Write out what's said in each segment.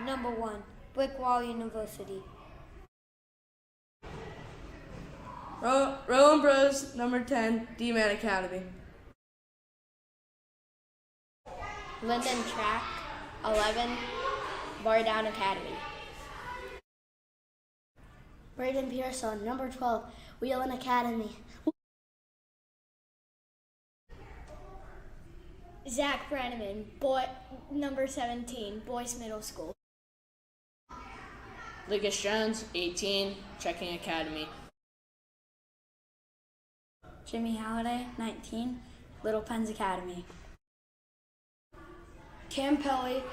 Number 1, Brickwall University. Rowan Bros, number 10, D-Man Academy. Linden Track, 11, Bar Down Academy. Braden Pearson, number 12, Wheeling Academy. Zach Brenneman, number 17, Boyce Middle School. Lucas Jones, 18, Checking Academy. Jimmy Halliday, 19, Little Pens Academy. Cam Pelly,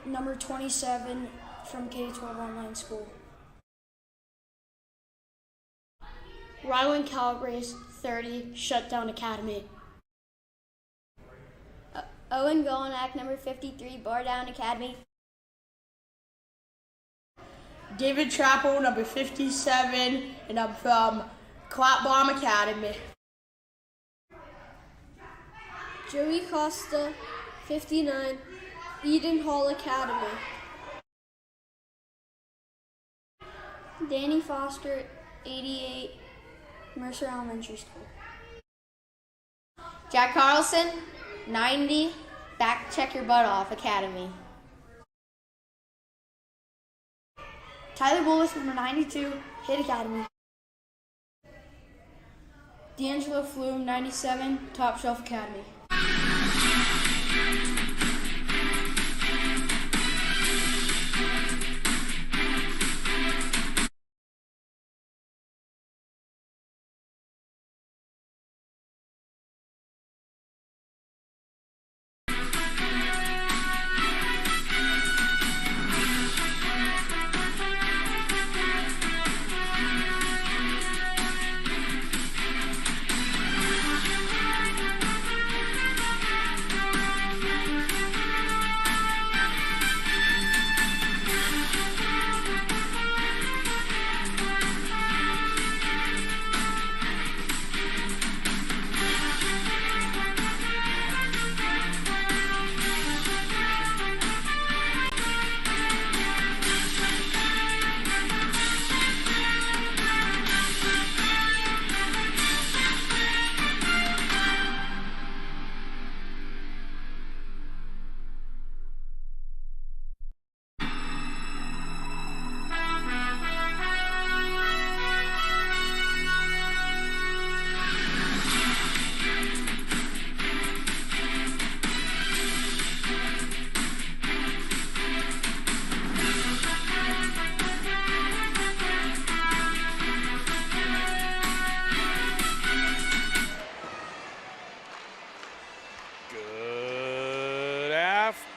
number 27, from K-12 Online School. Rylan Calabrese, 30, Shutdown Academy. Owen Golinak, number 53, Bar Down Academy. David Trappel, number 57, and I'm from Clap Bomb Academy. Joey Costa, 59, Eden Hall Academy. Danny Foster, 88, Mercer Elementary School. Jack Carlson, 90, Back Check Your Butt Off Academy. Tyler Bullis, number 92, Hit Academy. D'Angelo Flume, 97, Top Shelf Academy.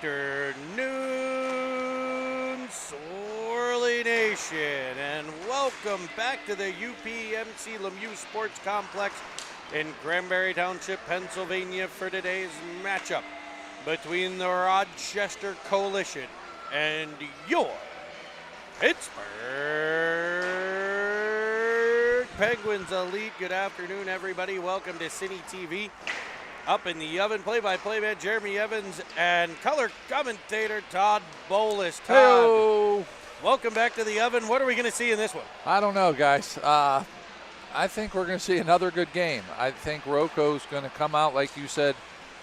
Afternoon, Sorley Nation, and welcome back to the UPMC Lemieux Sports Complex in Granbury Township, Pennsylvania for today's matchup between the Rochester Coalition and your Pittsburgh Penguins Elite. Good afternoon, everybody. Welcome to Cine TV. Up in the oven, play-by-play man Jeremy Evans and color commentator Todd Bowles. Todd, Hey-o. Welcome back to the oven. What are we going to see in this one? I don't know, guys. I think we're going to see another good game. I think Roco's going to come out, like you said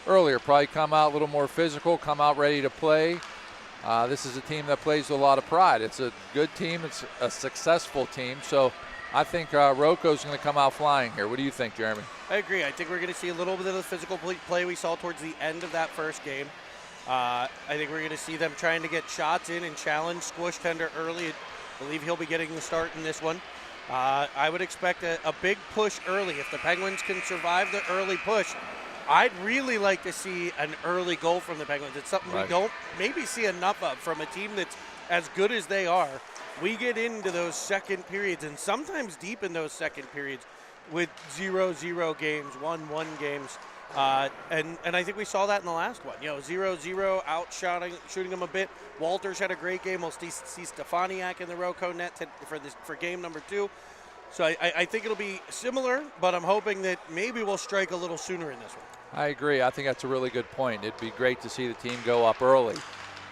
earlier, probably come out a little more physical, come out ready to play. This is a team that plays with a lot of pride. It's a good team. It's a successful team. So I think Roco's going to come out flying here. What do you think, Jeremy? I agree. I think we're going to see a little bit of the physical play we saw towards the end of that first game. I think we're going to see them trying to get shots in and challenge Squish Tender early. I believe he'll be getting the start in this one. I would expect a big push early. If the Penguins can survive the early push, I'd really like to see an early goal from the Penguins. It's something we don't maybe see enough of from a team that's as good as they are. We get into those second periods, and sometimes deep in those second periods, with 0-0 games, 1-1 games. And I think we saw that in the last one. 0-0, shooting them a bit. Walters had a great game. We'll see Stefaniak in the Roco net for game number 2. So I think it'll be similar, but I'm hoping that maybe we'll strike a little sooner in this one. I agree. I think that's a really good point. It'd be great to see the team go up early.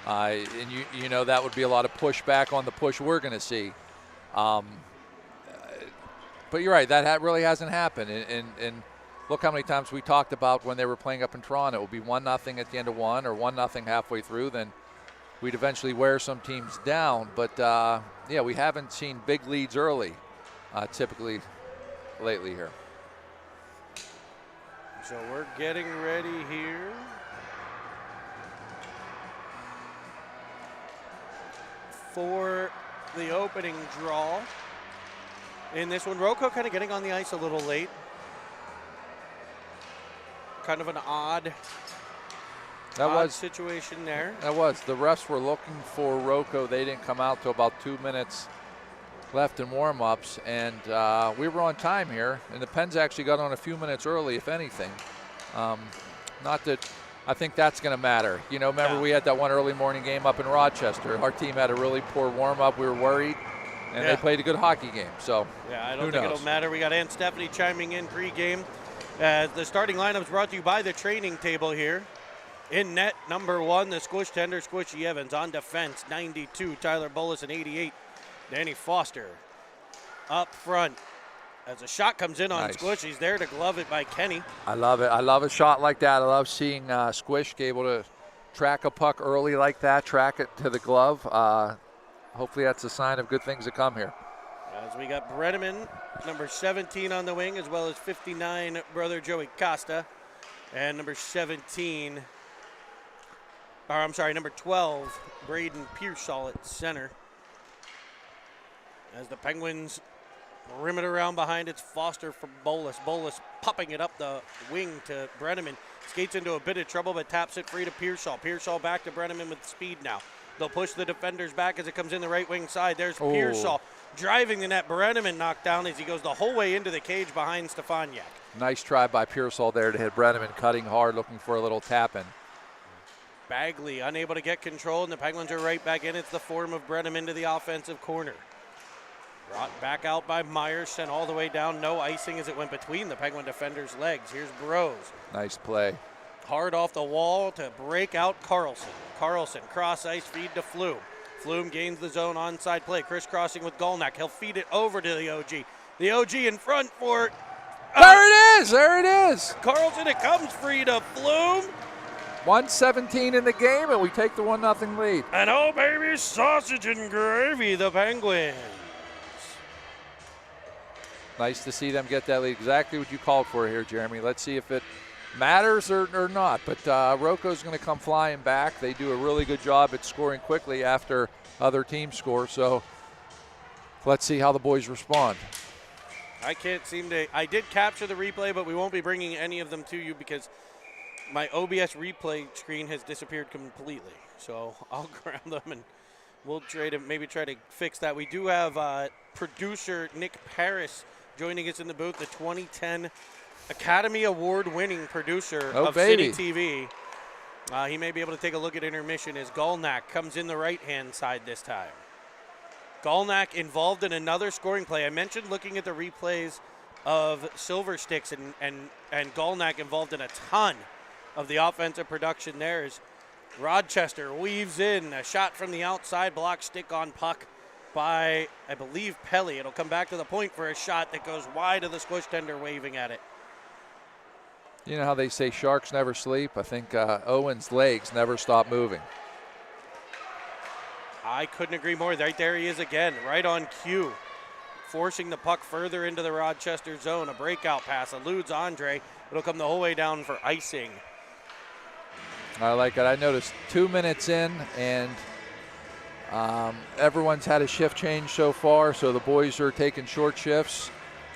And you know that would be a lot of pushback on the push we're going to see. But you're right, that really hasn't happened. And look how many times we talked about when they were playing up in Toronto. It would be 1-0 at the end of one or 1-0 halfway through. Then we'd eventually wear some teams down. But, yeah, we haven't seen big leads early typically lately here. So we're getting ready here for the opening draw. In this one, Roco kind of getting on the ice a little late. Kind of an odd situation there. That was. The refs were looking for Roco. They didn't come out till about 2 minutes left in warm-ups, and we were on time here, and the Pens actually got on a few minutes early, if anything. Not that I think that's going to matter. You know, remember we had that one early morning game up in Rochester. Our team had a really poor warm-up. We were worried, and they played a good hockey game. So I don't think it'll matter. We got Aunt Stephanie chiming in pregame. The starting lineup is brought to you by the training table here. In net, number 1, the Squish Tender, Squishy Evans. On defense, 92, Tyler Bolus, and 88, Danny Foster. Up front, as a shot comes in on Squish, he's there to glove it by Kenny. I love it. I love a shot like that. I love seeing Squish be able to track a puck early like that, track it to the glove. Hopefully that's a sign of good things to come here. As we got Brenneman, number 17 on the wing, as well as 59, brother Joey Costa, and number 12, Braden Pearsall at center. As the Penguins rim it around behind, it's Foster for Bolus. Bolus popping it up the wing to Brenneman. Skates into a bit of trouble, but taps it free to Pearsall. Pearsall back to Brenneman with speed now. They'll push the defenders back as it comes in the right wing side. There's Pearsall driving the net. Brenneman knocked down as he goes the whole way into the cage behind Stefaniak. Nice try by Pearsall there to hit Brenneman, cutting hard, looking for a little tap-in. Bagley unable to get control, and the Penguins are right back in. It's the form of Brenneman to the offensive corner. Brought back out by Myers, sent all the way down. No icing as it went between the Penguin defender's legs. Here's Bros. Nice play. Hard off the wall to break out Carlson. Carlson, cross ice feed to Flume. Flume gains the zone onside play. Crisscrossing with Golnack. He'll feed it over to the OG. The OG in front for... there it is! Carlson, it comes free to Flume. 1:17 in the game, and we take the 1-0 lead. And oh, baby, sausage and gravy, the Penguins. Nice to see them get that lead. Exactly what you called for here, Jeremy. Let's see if it matters or not. But Roco's going to come flying back. They do a really good job at scoring quickly after other teams score. So let's see how the boys respond. I can't seem to. I did capture the replay, but we won't be bringing any of them to you because my OBS replay screen has disappeared completely. So I'll grab them and we'll maybe try to fix that. We do have producer Nick Paris joining us in the booth, the 2010 Academy Award-winning producer of City TV. He may be able to take a look at intermission as Golnack comes in the right-hand side this time. Golnack involved in another scoring play. I mentioned looking at the replays of Silver Sticks, and Golnack involved in a ton of the offensive production there as Rochester weaves in a shot from the outside, block stick on puck by, I believe, Pelly. It'll come back to the point for a shot that goes wide of the Squish Tender waving at it. You know how they say sharks never sleep? I think Owen's legs never stop moving. I couldn't agree more. Right there he is again, right on cue, forcing the puck further into the Rochester zone. A breakout pass eludes Andre. It'll come the whole way down for icing. I like it. I noticed 2 minutes in, and everyone's had a shift change so far, so the boys are taking short shifts.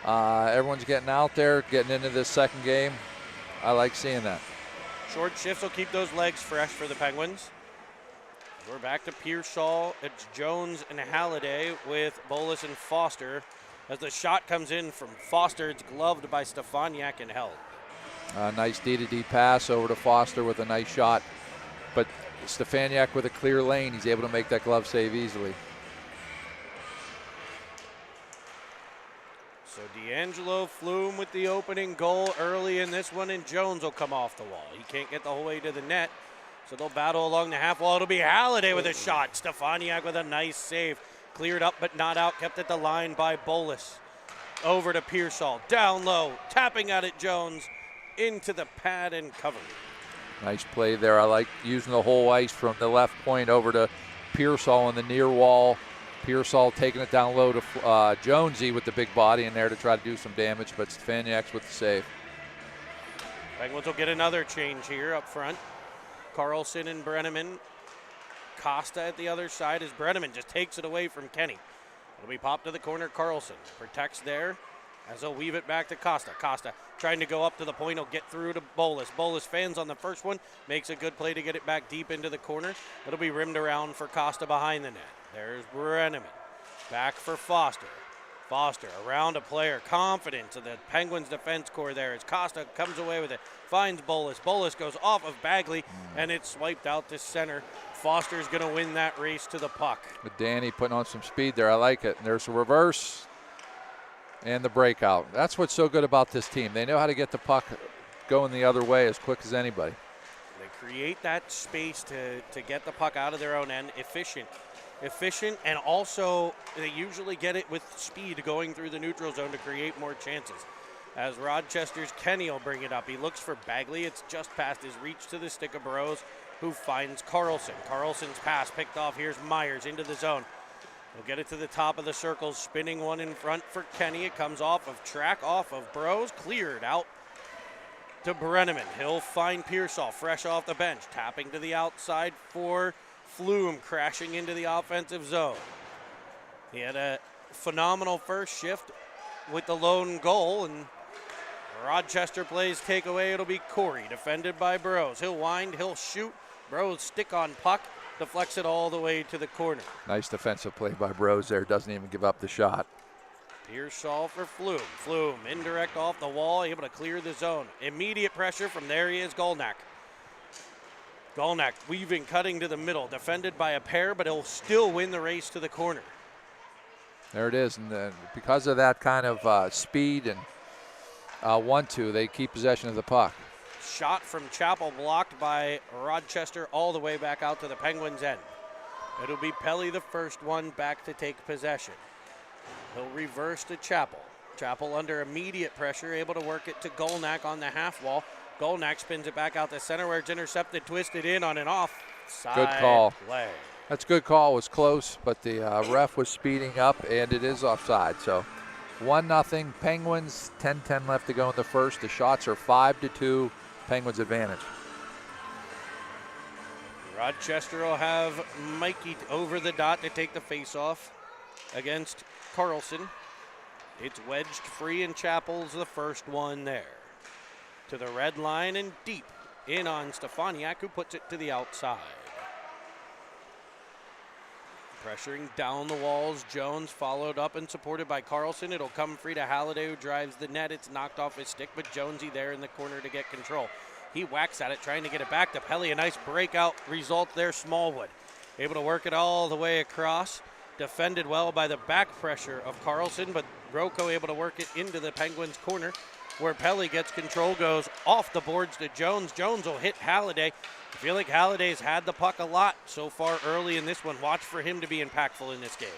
Everyone's getting out there, getting into this second game. I like seeing that. Short shifts will keep those legs fresh for the Penguins. We're back to Pearsall. It's Jones and Halliday with Bolus and Foster. As the shot comes in from Foster, it's gloved by Stefaniak and held. Nice D-to-D pass over to Foster with a nice shot. But Stefaniak with a clear lane, he's able to make that glove save easily. So D'Angelo Flume with the opening goal early in this one, and Jones will come off the wall. He can't get the whole way to the net, So they'll battle along the half wall. It'll be Halliday with a shot. Stefaniak with a nice save. Cleared up but not out. Kept at the line by Bolus. Over to Pearsall. Down low. Tapping at it Jones. Into the pad and cover. Nice play there. I like using the whole ice from the left point over to Pearsall on the near wall. Pearsall taking it down low to Jonesy with the big body in there to try to do some damage, but Stefaniak's with the save. Penguins will get another change here up front. Carlson and Brenneman. Costa at the other side as Brenneman just takes it away from Kenny. It'll be popped to the corner. Carlson protects there as they'll weave it back to Costa. Costa trying to go up to the point. He'll get through to Bolus. Bolus fans on the first one. Makes a good play to get it back deep into the corner. It'll be rimmed around for Costa behind the net. There's Brenneman. Back for Foster. Foster around a player. Confidence of the Penguins defense core there as Costa comes away with it. Finds Bolus. Bolus goes off of Bagley and it's swiped out to center. Foster's going to win that race to the puck. With Danny putting on some speed there. I like it. And there's a reverse and the breakout. That's what's so good about this team. They know how to get the puck going the other way as quick as anybody. They create that space to get the puck out of their own end. Efficient, and also they usually get it with speed going through the neutral zone to create more chances. As Rochester's Kenny will bring it up. He looks for Bagley. It's just past his reach to the stick of Burrows, who finds Carlson. Carlson's pass picked off. Here's Myers into the zone. He'll get it to the top of the circle, spinning one in front for Kenny. It comes off of track, off of Burrows, cleared out to Brenneman. He'll find Pearsall fresh off the bench, tapping to the outside for Flume, crashing into the offensive zone. He had a phenomenal first shift with the lone goal, and Rochester plays takeaway. It'll be Corey, defended by Burrows. He'll wind, he'll shoot. Burrows stick on puck, deflects it all the way to the corner. Nice defensive play by Burrows there. Doesn't even give up the shot. Pearsall for Flume. Flume indirect off the wall, able to clear the zone. Immediate pressure from there he is, Golnak. Golnak weaving, cutting to the middle, defended by a pair, but he'll still win the race to the corner. There it is, and because of that kind of speed and 1-2, they keep possession of the puck. Shot from Chappell blocked by Rochester all the way back out to the Penguins' end. It'll be Pelly the first one back to take possession. He'll reverse to Chappell. Chappell under immediate pressure, able to work it to Golnak on the half wall. Golnak spins it back out the center where it's intercepted, twisted in on an offside Good call. play. That's a good call. It was close, but the ref was speeding up, and it is offside. So 1-0 Penguins, 10-10 left to go in the first. The shots are 5-2, Penguins advantage. Rochester will have Mikey over the dot to take the faceoff against Carlson. It's wedged free, and Chappell's the first one there. To the red line and deep in on Stefaniak, who puts it to the outside. Pressuring down the walls, Jones followed up and supported by Carlson. It'll come free to Halliday, who drives the net. It's knocked off his stick, but Jonesy there in the corner to get control. He whacks at it, trying to get it back to Pelly. A nice breakout result there, Smallwood. Able to work it all the way across. Defended well by the back pressure of Carlson, but Roco able to work it into the Penguins' corner, where Pelly gets control, goes off the boards to Jones. Jones will hit Halliday. I feel like Halliday's had the puck a lot so far early in this one. Watch for him to be impactful in this game.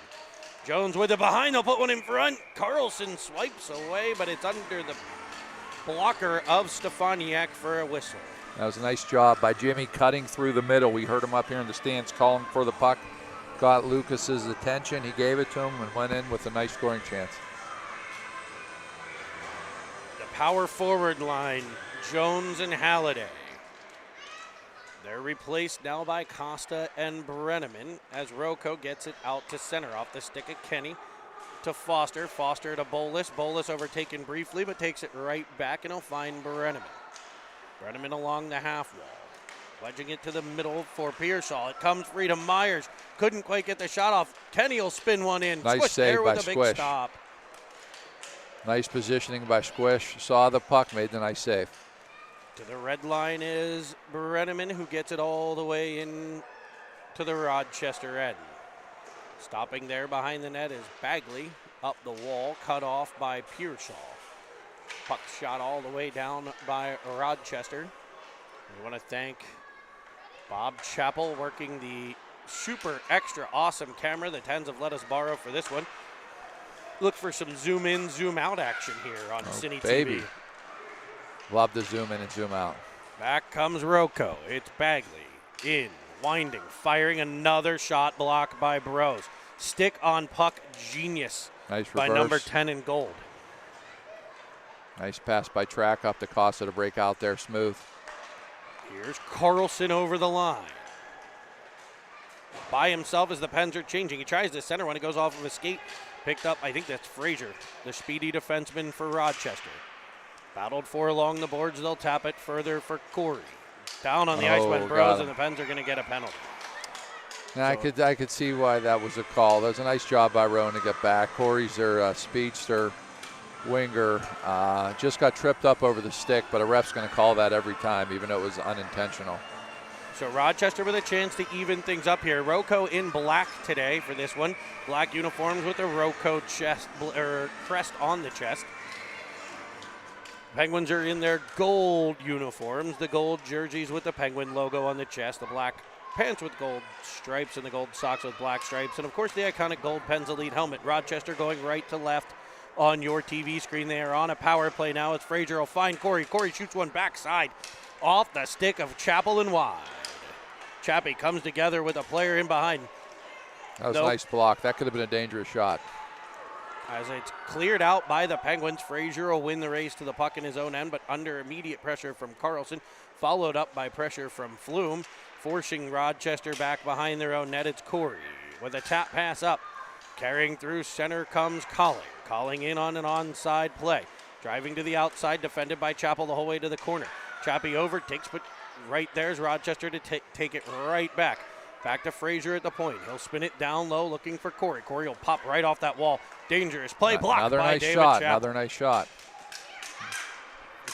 Jones with it behind, they'll put one in front. Carlson swipes away, but it's under the blocker of Stefaniak for a whistle. That was a nice job by Jimmy cutting through the middle. We heard him up here in the stands calling for the puck. Got Lucas's attention. He gave it to him and went in with a nice scoring chance. Power forward line, Jones and Halliday. They're replaced now by Costa and Brenneman as Roco gets it out to center off the stick of Kenny to Foster. Foster to Bolus. Bolus overtaken briefly, but takes it right back, and he'll find Brenneman. Brenneman along the half wall. Wedging it to the middle for Pearsall. It comes free to Myers. Couldn't quite get the shot off. Kenny will spin one in. Nice Squish save there by with a big Squish. stop. Nice positioning by Squish. Saw the puck, made the nice save. To the red line is Brenneman, who gets it all the way in to the Rochester end. Stopping there behind the net is Bagley. Up the wall, cut off by Pearsall. Puck shot all the way down by Rochester. We want to thank Bob Chappell working the super extra awesome camera the Tens have let us borrow for this one. Look for some zoom in, zoom out action here on Cine baby. TV. Love to zoom in and zoom out. Back comes Roco. It's Bagley in, winding, firing another shot blocked by Bros. Stick on puck genius Nice by reverse. number 10 in gold. Nice pass by Track up to Costa to break out there smooth. Here's Carlson over the line. By himself as the Pens are changing. He tries to center one. It goes off of his skate. Picked up, I think that's Frazier, the speedy defenseman for Rochester. Battled for along the boards. They'll tap it further for Corey. Down on the ice went Bros, and the Pens are going to get a penalty. Now, I could see why that was a call. That was a nice job by Rowan to get back. Corey's their speedster winger. Just got tripped up over the stick, but a ref's going to call that every time, even though it was unintentional. So Rochester with a chance to even things up here. Roco in black today for this one. Black uniforms with a Roco crest on the chest. Penguins are in their gold uniforms, the gold jerseys with the Penguin logo on the chest, the black pants with gold stripes and the gold socks with black stripes, and of course the iconic gold Pens Elite helmet. Rochester going right to left on your TV screen. They are on a power play now. It's Frazier will find Corey. Corey shoots one backside off the stick of Chappell and wide. Chappie comes together with a player in behind. That was a nice block. That could have been a dangerous shot. As it's cleared out by the Penguins, Frazier will win the race to the puck in his own end, but under immediate pressure from Carlson, followed up by pressure from Flume, forcing Rochester back behind their own net. It's Corey with a tap pass up. Carrying through center comes Colling. Calling in on an onside play. Driving to the outside, defended by Chappell the whole way to the corner. Chappie over, takes, but right there's Rochester to take it right back. Back to Frazier at the point. He'll spin it down low looking for Corey. Corey will pop right off that wall. Dangerous play, blocked by David Chappell. Another nice shot.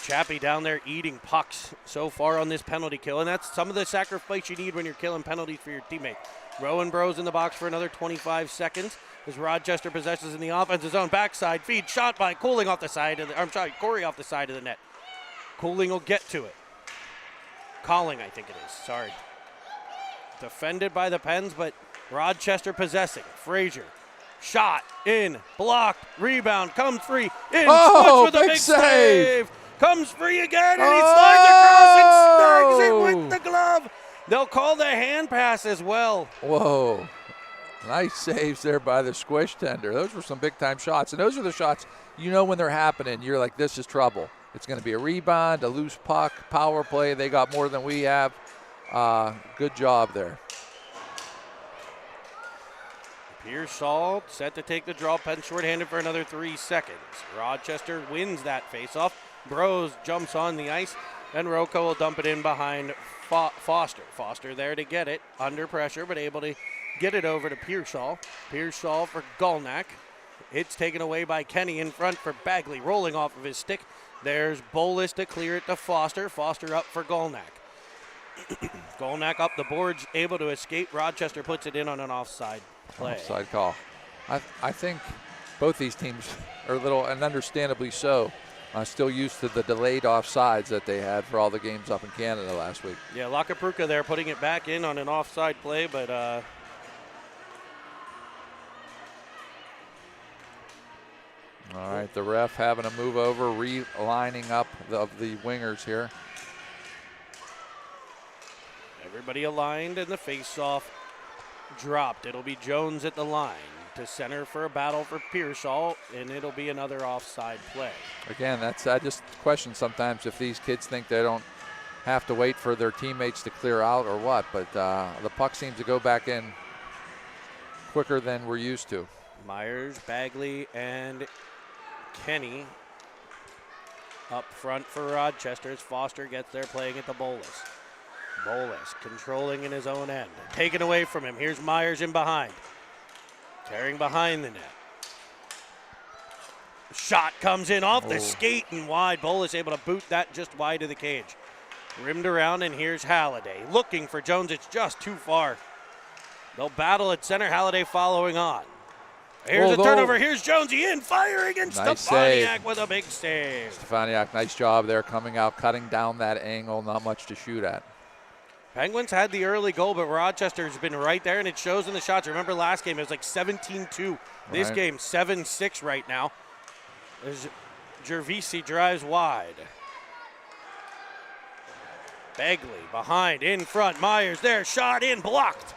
Chappie down there eating pucks so far on this penalty kill, and that's some of the sacrifice you need when you're killing penalties for your teammate. Rowan Bros in the box for another 25 seconds as Rochester possesses in the offensive zone. Backside feed, shot by Cooling off the side of the, Corey off the side of the net. Cooling will get to it. Calling, I think it is, sorry. Defended by the Pens, but Rochester possessing. Frazier, shot, in, blocked, rebound, comes free, in, with a big save. Comes free again, and he slides across and snags it with the glove. They'll call the hand pass as well. Whoa. Nice saves there by the squish tender. Those were some big-time shots, and those are the shots you know when they're happening. You're like, this is trouble. It's going to be a rebound, a loose puck, power play. They got more than we have. Good job there. Pearsall set to take the draw. Penn shorthanded for another 3 seconds. Rochester wins that faceoff. Bros jumps on the ice, and Roco will dump it in behind Foster. Foster there to get it, under pressure, but able to get it over to Pearsall. Pearsall for Golnack. It's taken away by Kenny in front for Bagley, rolling off of his stick. There's Bolus to clear it to Foster. Foster up for Golnack. Golnack up the boards, able to escape. Rochester puts it in on an offside play. Offside call. I think both these teams are a little, and understandably so, still used to the delayed offsides that they had for all the games up in Canada last week. Yeah, Lakapruka there putting it back in on an offside play, but all right, the ref having a move over, relining up of the wingers here. Everybody aligned, and the face-off dropped. It'll be Jones at the line to center for a battle for Pearsall, and it'll be another offside play. Again, I just question sometimes if these kids think they don't have to wait for their teammates to clear out or what, but the puck seems to go back in quicker than we're used to. Myers, Bagley, and Kenny up front for Rochester as Foster gets there playing at the Bolus. Bolus controlling in his own end. Taken away from him. Here's Myers in behind. Carrying behind the net. Shot comes in off the skate and wide. Bolus able to boot that just wide of the cage. Rimmed around, and here's Halliday. Looking for Jones. It's just too far. They'll battle at center. Halliday following on. Here's a turnover. Here's Jonesy in, firing, and nice Stefaniak save. with a big save. Stefaniak, nice job there, coming out, cutting down that angle. Not much to shoot at. Penguins had the early goal, but Rochester's been right there, and it shows in the shots. Remember last game, it was like 17-2. This Right. game, 7-6 right now. As Gervisi drives wide. Begley behind, in front. Myers there, shot in, blocked.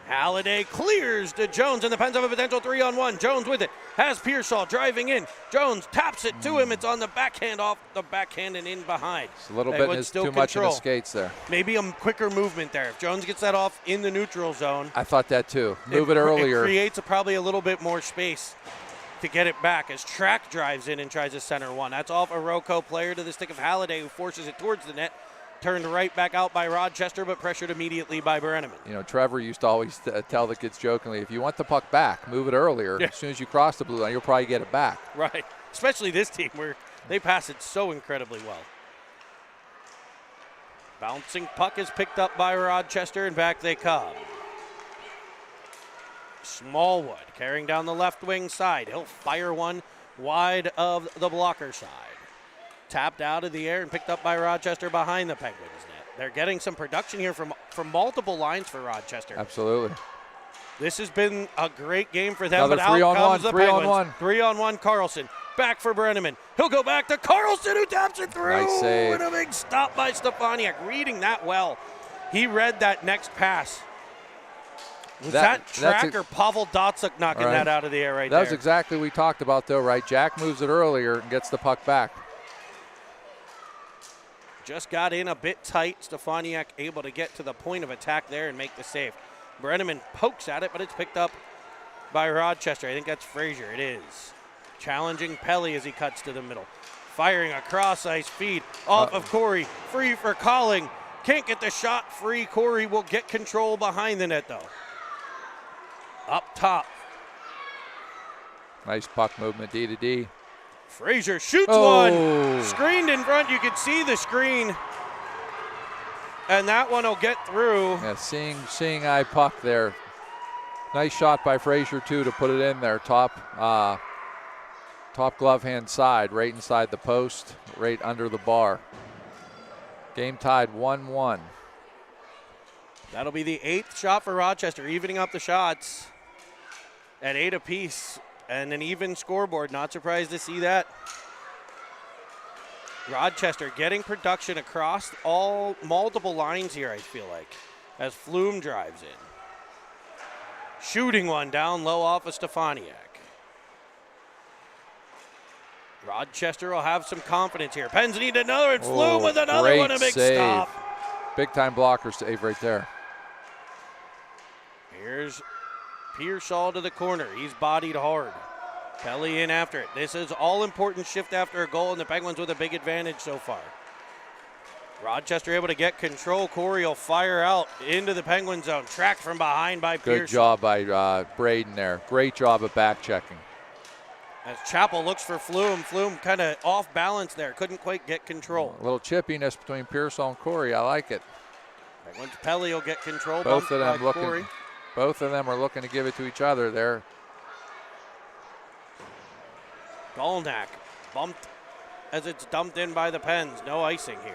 Halliday clears to Jones, and the Pens have a potential 3-on-1. Jones with it, has Pearsall driving in. Jones taps it to him. It's on the backhand, off the backhand and in behind. It's a little bit Penguins still too much in control. his skates there. Maybe a quicker movement there. If Jones gets that off in the neutral zone, I thought that too. Move it It earlier. creates probably a little bit more space to get it back as Track drives in and tries to center one. That's off a Roco player to the stick of Halliday, who forces it towards the net. Turned right back out by Rochester, but pressured immediately by Brenneman. You know, Trevor used to always tell the kids jokingly, if you want the puck back, move it earlier. Yeah. As soon as you cross the blue line, you'll probably get it back. Right, especially this team where they pass it so incredibly well. Bouncing puck is picked up by Rochester, and back they come. Smallwood carrying down the left wing side. He'll fire one wide of the blocker side. Tapped out of the air and picked up by Rochester behind the Penguins net. They're getting some production here from multiple lines for Rochester. Absolutely. This has been a great game for them, Another but out comes the 3-on-1. Penguins. 3-on-1 Carlson. Back for Brenneman. He'll go back to Carlson, who taps it through. Nice save. And a big stop by Stefaniak, reading that well. He read that next pass. Was that Track or Pavel Dotsuk knocking Right. that out of the air right That there? was exactly what we talked about, though, right? Jack moves it earlier and gets the puck back. Just got in a bit tight. Stefaniak able to get to the point of attack there and make the save. Brenneman pokes at it, but it's picked up by Rochester. I think that's Frazier. It is. Challenging Pelly as he cuts to the middle. Firing a cross-ice feed off of Corey. Free for Colling. Can't get the shot free. Corey will get control behind the net, though. Up top. Nice puck movement, D to D. Frazier shoots Oh. one. Screened in front. You can see the screen. And that one will get through. Yeah, seeing eye puck there. Nice shot by Frazier, too, to put it in there. Top glove hand side, right inside the post, right under the bar. Game tied 1-1. That'll be the 8th shot for Rochester, evening up the shots at 8 apiece and an even scoreboard. Not surprised to see that. Rochester getting production across multiple lines here, I feel like, as Flume drives in. Shooting one down low off of Stefaniak. Rochester will have some confidence here. Pens need another, and Flume with another great one, a big save. stop. Big time blocker save right there. Here's Pearsall to the corner. He's bodied hard. Pelly in after it. This is all-important shift after a goal, and the Penguins with a big advantage so far. Rochester able to get control. Corey will fire out into the Penguin zone. Tracked from behind by Pearsall. Good job by Braden there. Great job of back checking. As Chappell looks for Flume. Flume kind of off balance there. Couldn't quite get control. A little chippiness between Pearsall and Corey. I like it. Penguins Pelly will get control. Both of bumped them by Corey. Both of them are looking to give it to each other there. Golnak bumped as it's dumped in by the Pens. No icing here.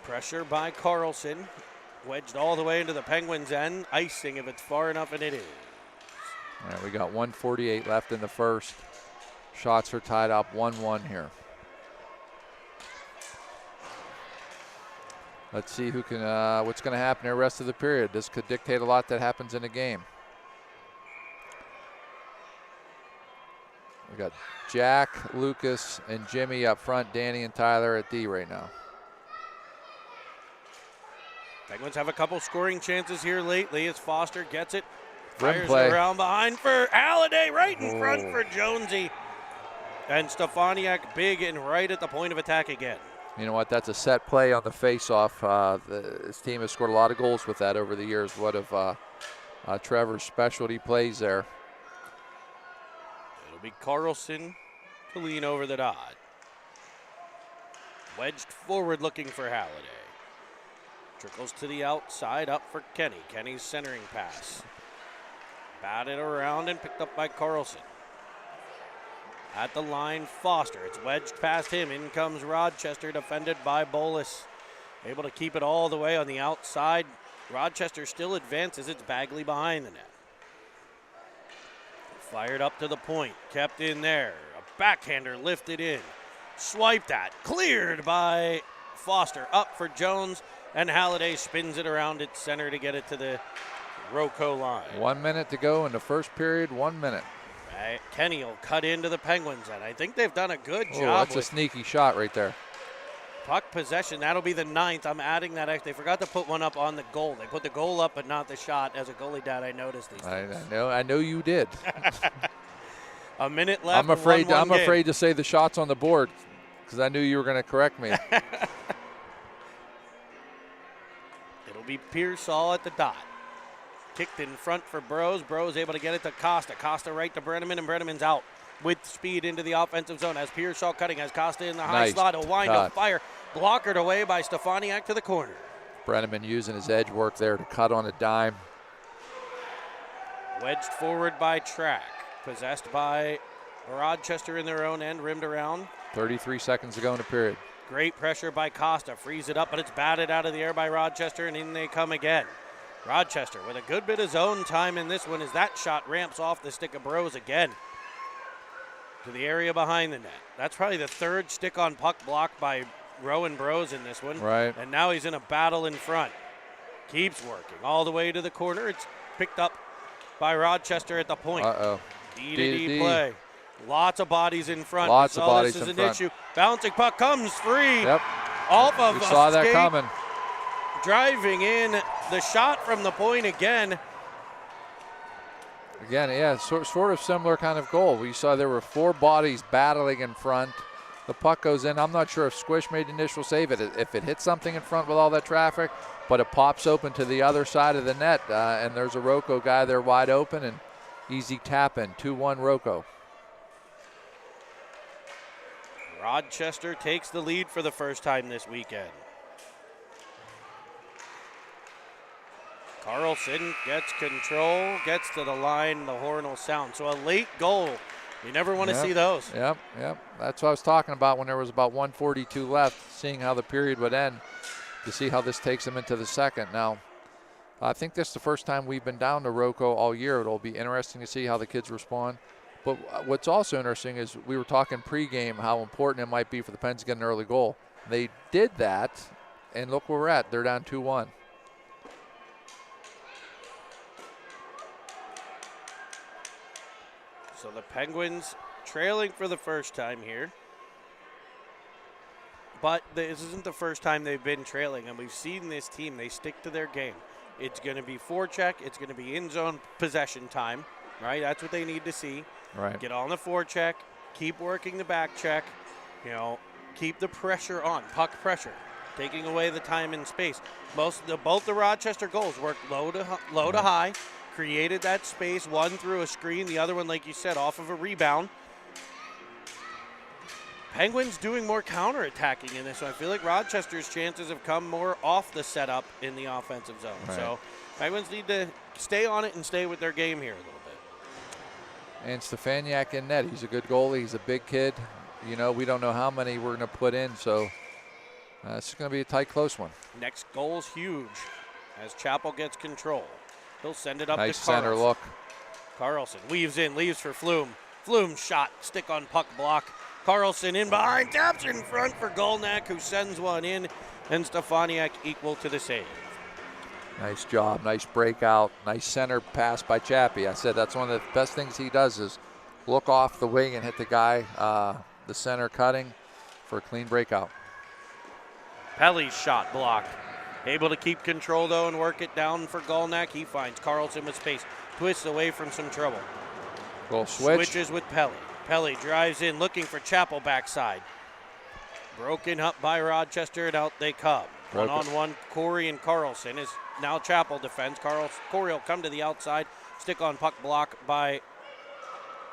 Pressure by Carlson. Wedged all the way into the Penguins' end. Icing if it's far enough, and it is. All right, we got 1:48 left in the first. Shots are tied up 1-1 here. Let's see who can. What's going to happen the rest of the period. This could dictate a lot that happens in the game. We got Jack, Lucas, and Jimmy up front. Danny and Tyler at D right now. Penguins have a couple scoring chances here lately as Foster gets it. Rim Fires play. around behind for Halliday, right in front for Jonesy. And Stefaniak big and right at the point of attack again. You know what? That's a set play on the face-off. This team has scored a lot of goals with that over the years. What of Trevor's specialty plays there. It'll be Carlson to lean over the dot. Wedged forward looking for Halliday. Trickles to the outside, up for Kenny. Kenny's centering pass. Batted around and picked up by Carlson. At the line, Foster. It's wedged past him. In comes Rochester, defended by Bolus. Able to keep it all the way on the outside. Rochester still advances. It's Bagley behind the net. Fired up to the point. Kept in there. A backhander lifted in. Swiped at. Cleared by Foster. Up for Jones. And Halliday spins it around its center to get it to the Roco line. 1 minute to go in the first period. 1 minute. Right. Kenny will cut into the Penguins, and I think they've done a good Oh, job. that's a sneaky shot right there. Puck possession. That'll be the 9th. I'm adding that. They forgot to put one up on the goal. They put the goal up, but not the shot. As a goalie dad, I noticed these things. I know you did. A minute left. I'm afraid. 1-1 I'm game. afraid to say the shots on the board because I knew you were going to correct me. It'll be Pearsall at the dot. Kicked in front for Bros. Bros able to get it to Costa. Costa right to Brenneman, and Brenneman's out with speed into the offensive zone. As Pearsall cutting, as Costa in the high Nice slot. He'll wind cut. up fire. Blockered away by Stefaniak to the corner. Brenneman using his edge work there to cut on a dime. Wedged forward by Track. Possessed by Rochester in their own end. Rimmed around. 33 seconds to go in the period. Great pressure by Costa. Frees it up, but it's batted out of the air by Rochester, and in they come again. Rochester with a good bit of zone time in this one as that shot ramps off the stick of Bros again to the area behind the net. That's probably the 3rd stick on puck block by Rowan Bros in this one. Right. And now he's in a battle in front. Keeps working all the way to the corner. It's picked up by Rochester at the point. Uh-oh. D-to-D play. Lots of bodies in front. Lots We of saw bodies this as in an front. issue. Bouncing puck comes free. Yep. Off of We a saw that skate. coming. Driving in the shot from the point again. Again, yeah, sort of similar kind of goal. We saw there were 4 bodies battling in front. The puck goes in. I'm not sure if Squish made the initial save, if it hit something in front with all that traffic, but it pops open to the other side of the net, and there's a Roco guy there wide open, and easy tap in. 2-1 Roco. Rochester takes the lead for the first time this weekend. Carlson gets control, gets to the line, the horn will sound. So a late goal. You never want to see those. Yep. That's what I was talking about when there was about 1:42 left, seeing how the period would end to see how this takes them into the second. Now, I think this is the first time we've been down to Roco all year. It'll be interesting to see how the kids respond. But what's also interesting is we were talking pregame how important it might be for the Pens to get an early goal. They did that, and look where we're at. They're down 2-1. So the Penguins trailing for the first time here. But this isn't the first time they've been trailing, and we've seen this team, they stick to their game. It's going to be forecheck. It's going to be in-zone possession time, right? That's what they need to see. Right. Get on the forecheck, keep working the back check, keep the pressure on, puck pressure, taking away the time and space. Both the Rochester goals worked low to high, created that space, one through a screen, the other one, like you said, off of a rebound. Penguins doing more counterattacking in this one. I feel like Rochester's chances have come more off the setup in the offensive zone. Right. So Penguins need to stay on it and stay with their game here a little bit. And Stefaniak in net. He's a good goalie. He's a big kid. We don't know how many we're going to put in, so it's going to be a tight, close one. Next goal's huge as Chappell gets control. He'll send it up Nice to Carlson. center look. Carlson weaves in, leaves for Flume. Flume shot, stick on puck block. Carlson in behind, taps in front for Golnack, who sends one in, and Stefaniak equal to the save. Nice job, nice breakout, nice center pass by Chappie. I said that's one of the best things he does is look off the wing and hit the guy, the center cutting for a clean breakout. Pelly's shot blocked. Able to keep control, though, and work it down for Golnack. He finds Carlson with space, twists away from some trouble. Goal switch. Switches with Pelly. Pelly drives in, looking for Chappell backside. Broken up by Rochester, and out they come. One-on-one, Corey and Carlson is now Chappell defends. Corey will come to the outside, stick on puck block by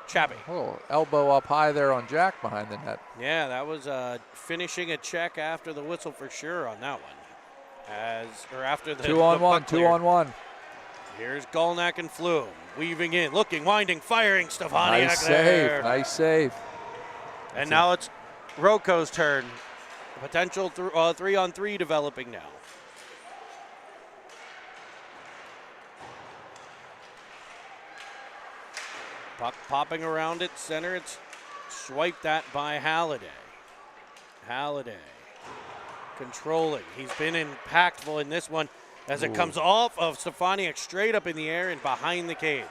Chappie. Oh, elbow up high there on Jack behind the net. Yeah, that was finishing a check after the whistle for sure on that one. After the 2-on-1, 2-on-1. Here's Golnack and Flume. Weaving in, looking, winding, firing. Stefaniak Nice there. save, nice save. And now it's Roco's turn. Potential 3-on-3 developing now. Puck popping around at center. It's swiped at by Halliday. Halliday controlling. He's been impactful in this one as it comes off of Stefaniak straight up in the air and behind the cage.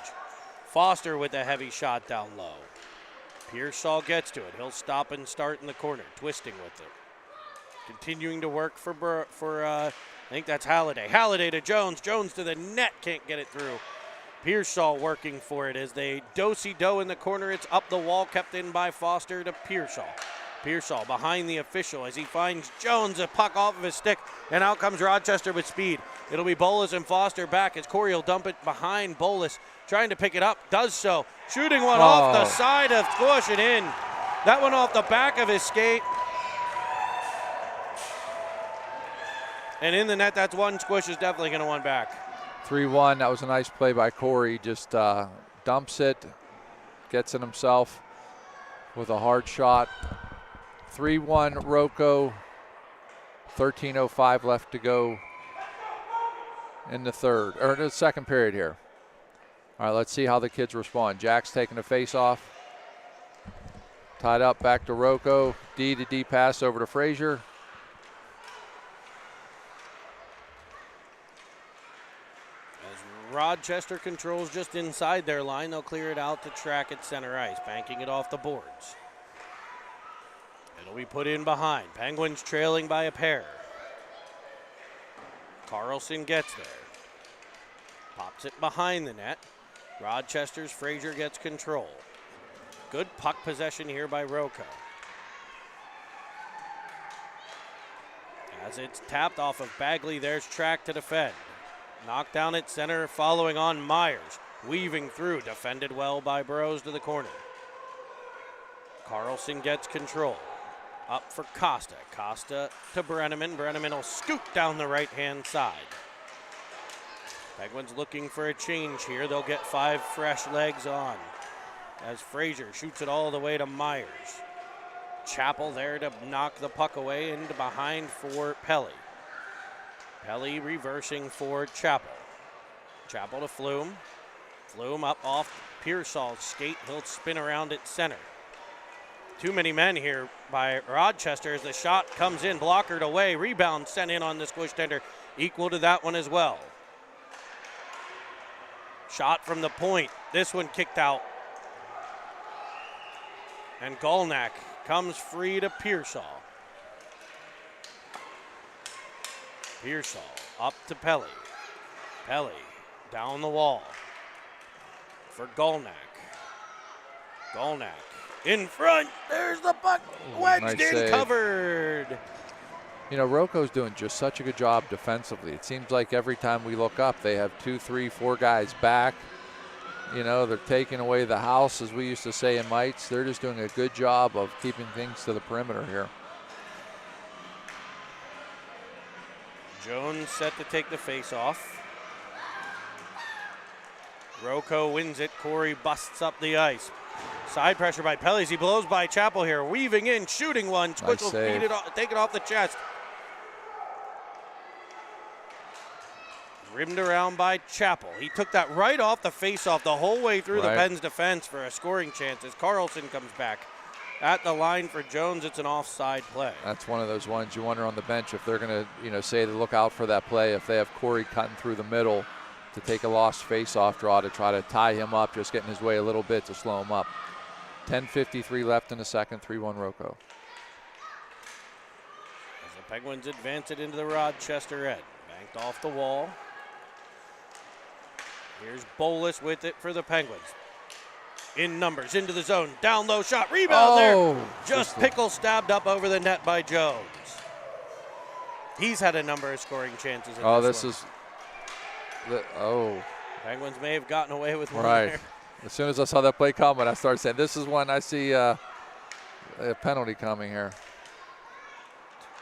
Foster with a heavy shot down low. Pearsall gets to it. He'll stop and start in the corner, twisting with it. Continuing to work for I think that's Halliday. Halliday to Jones. Jones to the net. Can't get it through. Pearsall working for it as they do-si-do in the corner. It's up the wall, kept in by Foster to Pearsall. Pearsall behind the official as he finds Jones, a puck off of his stick, and out comes Rochester with speed. It'll be Bolus and Foster back as Corey will dump it behind Bolus, trying to pick it up, does so. Shooting one off the side of Squish and in. That one off the back of his skate. And in the net, that's one. Squish is definitely going to want back. 3-1. That was a nice play by Corey. Just dumps it, gets it himself with a hard shot. 3-1 Roco. 13:05 left to go in the second period here. All right, let's see how the kids respond. Jack's taking a face off. Tied up, back to Roco. D to D pass over to Frazier. Rochester controls just inside their line. They'll clear it out to track at center ice, banking it off the boards. It'll be put in behind. Penguins trailing by a pair. Carlson gets there. Pops it behind the net. Rochester's Frazier gets control. Good puck possession here by Roco. As it's tapped off of Bagley, there's Track to defend. Knocked down at center, following on Myers. Weaving through, defended well by Burrows to the corner. Carlson gets control. Up for Costa. Costa to Brenneman. Brenneman will scoot down the right-hand side. Penguins looking for a change here. They'll get 5 fresh legs on as Frazier shoots it all the way to Myers. Chappell there to knock the puck away and behind for Pelly. Pelly reversing for Chappell. Chappell to Flume. Flume up off Pearsall's skate. He'll spin around at center. Too many men here by Rochester as the shot comes in, blockered away. Rebound sent in on the Squish tender, equal to that one as well. Shot from the point. This one kicked out. And Golnak comes free to Pearsall. Pearsall up to Pelly. Pelly down the wall for Golnak. Golnak in front. There's the puck. Wedged in, save. Covered. You know, Roco's doing just such a good job defensively. It seems like every time we look up, they have 2, 3, 4 guys back. You know, they're taking away the house, as we used to say in Mites. They're just doing a good job of keeping things to the perimeter here. Jones set to take the face-off. Roco wins it. Corey busts up the ice. Side pressure by Pelly. He blows by Chappell here. Weaving in, shooting one. Squish will feed it off, take it off the chest. Rimmed around by Chappell. He took that right off the face-off the whole way through the Pens defense for a scoring chance as Carlson comes back. At the line for Jones, it's an offside play. That's one of those ones you wonder on the bench if they're going to, say to look out for that play. If they have Corey cutting through the middle to take a lost face-off draw to try to tie him up, just getting his way a little bit to slow him up. 10:53 left in the second, 3-1 Roco. As the Penguins advance it into the Rochester end. Banked off the wall. Here's Bolus with it for the Penguins. In numbers, into the zone, down low shot, rebound there. Just pickle stabbed up over the net by Jones. He's had a number of scoring chances in this one. Penguins may have gotten away with one there. As soon as I saw that play coming, I started saying, this is when I see a penalty coming here.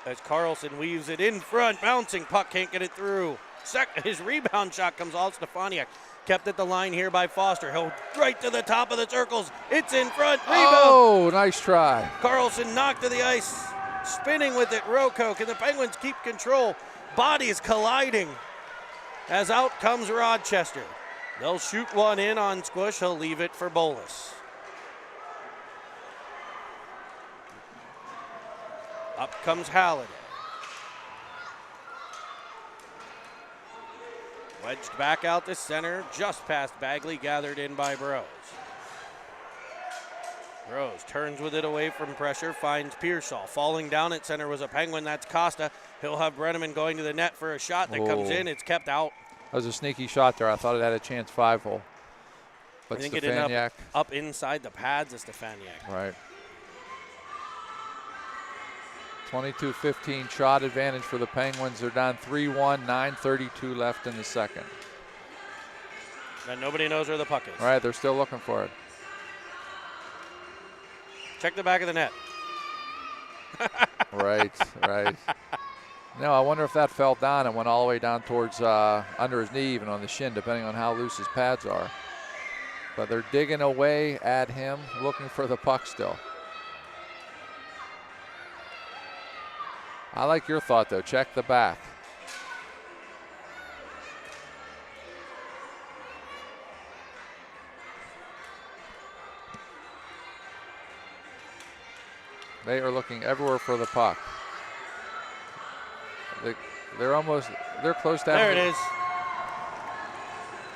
As Carlson weaves it in front, bouncing puck, can't get it through. His rebound shot comes off Stefaniak. Kept at the line here by Foster. He'll right to the top of the circles. It's in front. Rebound. Oh, nice try. Carlson knocked to the ice. Spinning with it. Roco. Can the Penguins keep control? Bodies colliding. As out comes Rochester. They'll shoot one in on Squish. He'll leave it for Bolus. Up comes Halliday. Wedged back out to center, just past Bagley, gathered in by Bros. Bros turns with it away from pressure, finds Pearsall. Falling down at center was a Penguin, that's Costa. He'll have Brenneman going to the net for a shot that comes in, it's kept out. That was a sneaky shot there. I thought it had a chance 5-hole. But I think it ended up inside the pads of Stefaniak. Right. 22-15 shot advantage for the Penguins. They're down 3-1, 9:32 left in the second. And nobody knows where the puck is. All right, they're still looking for it. Check the back of the net. Right. No, I wonder if that fell down and went all the way down towards under his knee, even on the shin, depending on how loose his pads are. But they're digging away at him, looking for the puck still. I like your thought, though. Check the back. They are looking everywhere for the puck. They're close to There it is.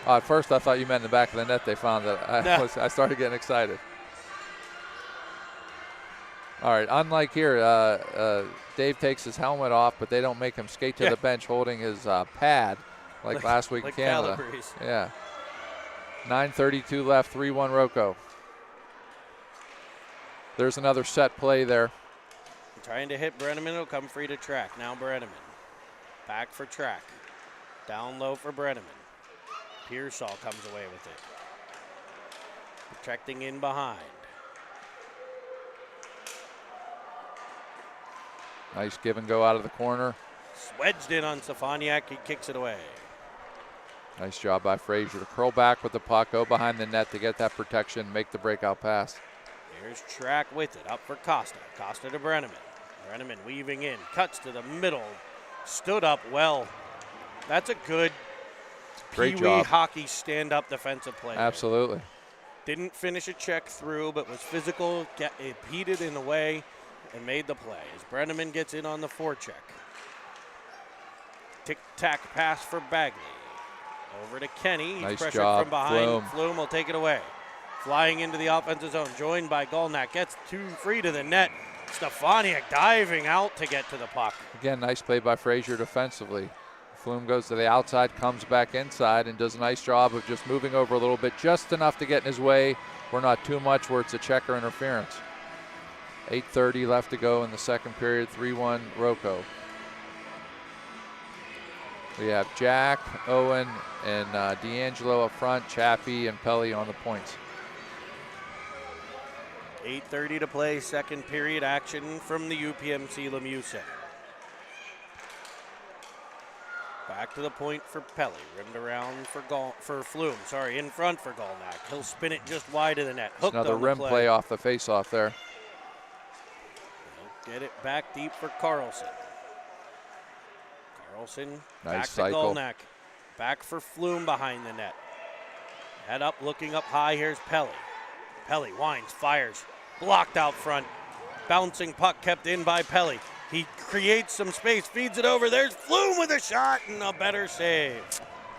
At first, I thought you meant in the back of the net. They found that. I started getting excited. All right, unlike here, Dave takes his helmet off, but they don't make him skate to the bench holding his pad like last week in Canada. Calabrese. Yeah. 9:32 left, 3-1 Roco. There's another set play there. Trying to hit Brenneman, it'll come free to Track. Now Brenneman. Back for Track. Down low for Brenneman. Pearsall comes away with it. Protecting in behind. Nice give and go out of the corner. Wedged in on Stefaniak, he kicks it away. Nice job by Frazier to curl back with the puck, go behind the net to get that protection, make the breakout pass. Here's Track with it, up for Costa. Costa to Brenneman. Brenneman weaving in, cuts to the middle, stood up well. That's a good Great Pee-wee job. hockey stand-up defensive play. Absolutely. Didn't finish a check through, but was physical, impeded in the way, and made the play. As Brenneman gets in on the forecheck. Tic-tac pass for Bagley. Over to Kenny. He's Nice pressured job, from behind. Flume. Flume will take it away. Flying into the offensive zone, joined by Golnak. Gets too free to the net. Stefaniak diving out to get to the puck. Again, nice play by Frazier defensively. Flume goes to the outside, comes back inside, and does a nice job of just moving over a little bit, just enough to get in his way, where not too much, where it's a check or interference. 8:30 left to go in the second period, 3-1 Roco. We have Jack, Owen, and D'Angelo up front, Chappie and Pelly on the points. 8:30 to play, second period action from the UPMC Lemieux Center. Back to the point for Pelly, rimmed around for Flume. Sorry, in front for Golnak. He'll spin it just wide of the net. Hooked Another on the rim play off the face-off there. He'll get it back deep for Carlson. Carlson Nice back cycle. to Golnak. Back for Flume behind the net. Head up, looking up high. Here's Pelly. Pelly winds, fires. Blocked out front. Bouncing puck kept in by Pelly. He creates some space, feeds it over. There's Flume with a shot and a better save.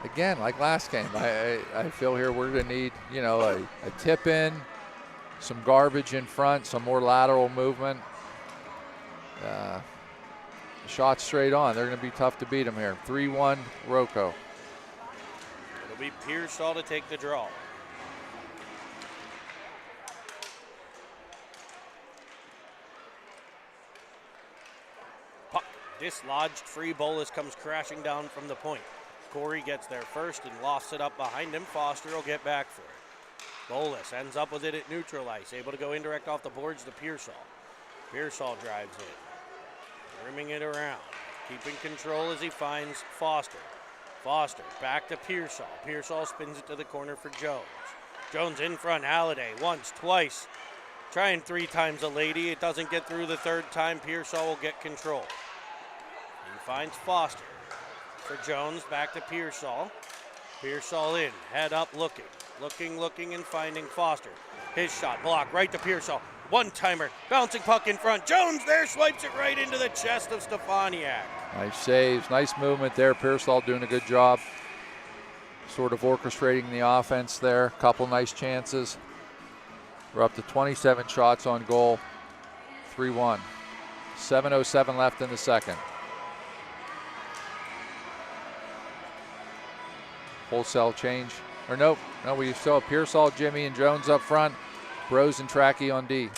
Again, like last game, I feel here we're going to need, a tip in, some garbage in front, some more lateral movement. Shot straight on. They're going to be tough to beat them here. 3-1 Roco. It'll be Pearsall to take the draw. Puck dislodged, free. Bolus comes crashing down from the point. Corey gets there first and lofts it up behind him. Foster will get back for it. Bolus ends up with it at neutral ice, able to go indirect off the boards to Pearsall. Pearsall drives in, rimming it around, keeping control as he finds Foster. Foster back to Pearsall. Pearsall spins it to the corner for Jones. Jones in front, Halliday once, twice. Trying 3 times a lady. It doesn't get through the 3rd time. Pearsall will get control. He finds Foster. For Jones, back to Pearsall. Pearsall in, head up looking. Looking, and finding Foster. His shot blocked right to Pearsall. One-timer, bouncing puck in front. Jones there swipes it right into the chest of Stefaniak. Nice saves, nice movement there. Pearsall doing a good job sort of orchestrating the offense there. Couple nice chances. We're up to 27 shots on goal, 3-1. 7:07 left in the second. Wholesale change, or nope, no, we still have Pearsall, Jimmy, and Jones up front. Bros and Tracky on D.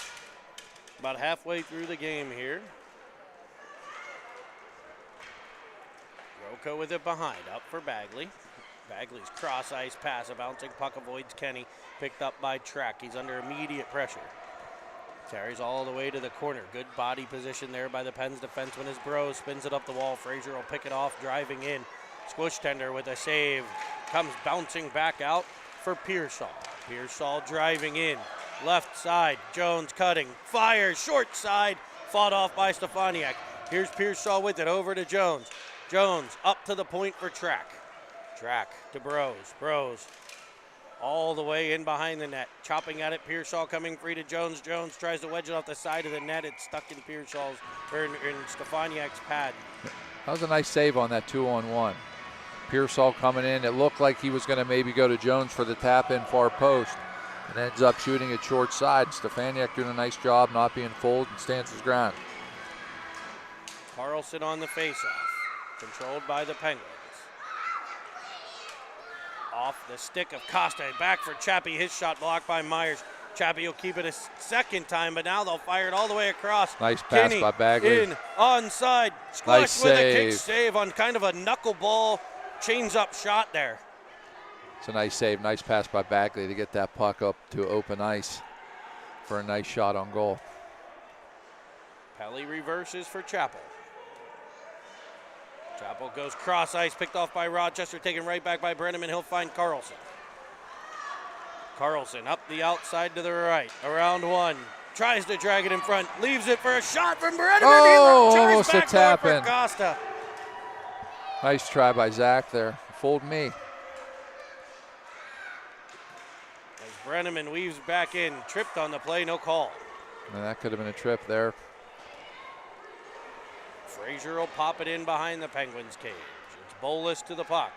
About halfway through the game here. Roco with it behind, up for Bagley. Bagley's cross ice pass, a bouncing puck avoids Kenny, picked up by Track. He's under immediate pressure. Carries all the way to the corner. Good body position there by the Pens defenseman as Bros spins it up the wall. Frazier will pick it off, driving in. Squish tender with a save. Comes bouncing back out for Pearsall. Pearsall driving in. Left side, Jones cutting. Fires, short side. Fought off by Stefaniak. Here's Pearsall with it, over to Jones. Jones up to the point for Track. Track to Bros. Bros all the way in behind the net. Chopping at it, Pearsall coming free to Jones. Jones tries to wedge it off the side of the net. It's stuck in Pearsall's, or in Stefaniak's pad. That was a nice save on that 2-on-1. Pearsall coming in. It looked like he was going to maybe go to Jones for the tap-in far post, and ends up shooting it short side. Stefaniak doing a nice job not being fooled and stands his ground. Carlson on the faceoff, controlled by the Penguins. Off the stick of Costa, back for Chappie. His shot blocked by Myers. Chappie will keep it a second time, but now they'll fire it all the way across. Nice pass Kinney by Bagley. in, onside. Squash Nice with save. a kick save on kind of a knuckleball, chains up shot there. It's a nice save, nice pass by Bagley to get that puck up to open ice for a nice shot on goal. Pelly reverses for Chappell. Chappell goes cross ice, picked off by Rochester, taken right back by Brenneman. He'll find Carlson. Carlson up the outside to the right, around one. Tries to drag it in front, leaves it for a shot from Brenneman. Oh, He almost a back door for tap-in. Costa. Nice try by Zach there. Fooled me. As Brenneman weaves back in, tripped on the play, no call. And that could have been a trip there. Frazier will pop it in behind the Penguins' cage. It's Bolus to the puck.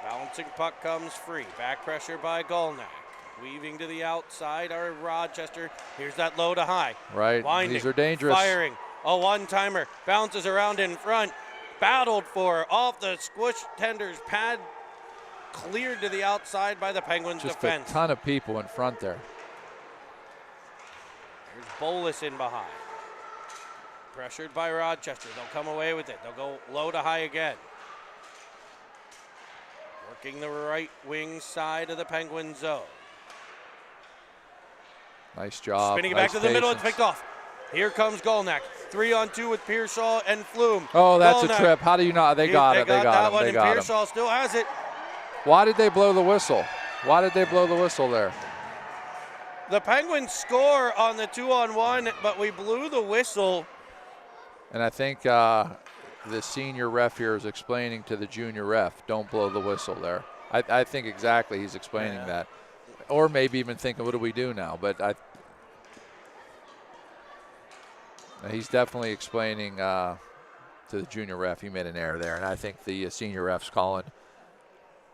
Bouncing puck comes free. Back pressure by Golnack. Weaving to the outside are Rochester. Here's that low to high. Right, Winding, these are dangerous. Firing, a one-timer. Bounces around in front. Battled for off the squish tender's pad. Cleared to the outside by the Penguins Just defense. a ton of people in front there. Here's Bolus in behind. Pressured by Rochester. They'll come away with it. They'll go low to high again. Working the right wing side of the Penguin zone. Nice job. Spinning it nice back to the middle. It's patience. picked off. Here comes Golnack. 3-on-2 with Pearsall and Flume. Oh, that's Golnack. a trip. How do you not? They got it. They that got one, him. They and got him. Pearsall still has it. Why did they blow the whistle? Why did they blow the whistle there? The Penguins score on the 2-on-1, but we blew the whistle. And I think the senior ref here is explaining to the junior ref, don't blow the whistle there. I think exactly he's explaining that. Or maybe even thinking, what do we do now? But he's definitely explaining to the junior ref he made an error there. And I think the senior ref's calling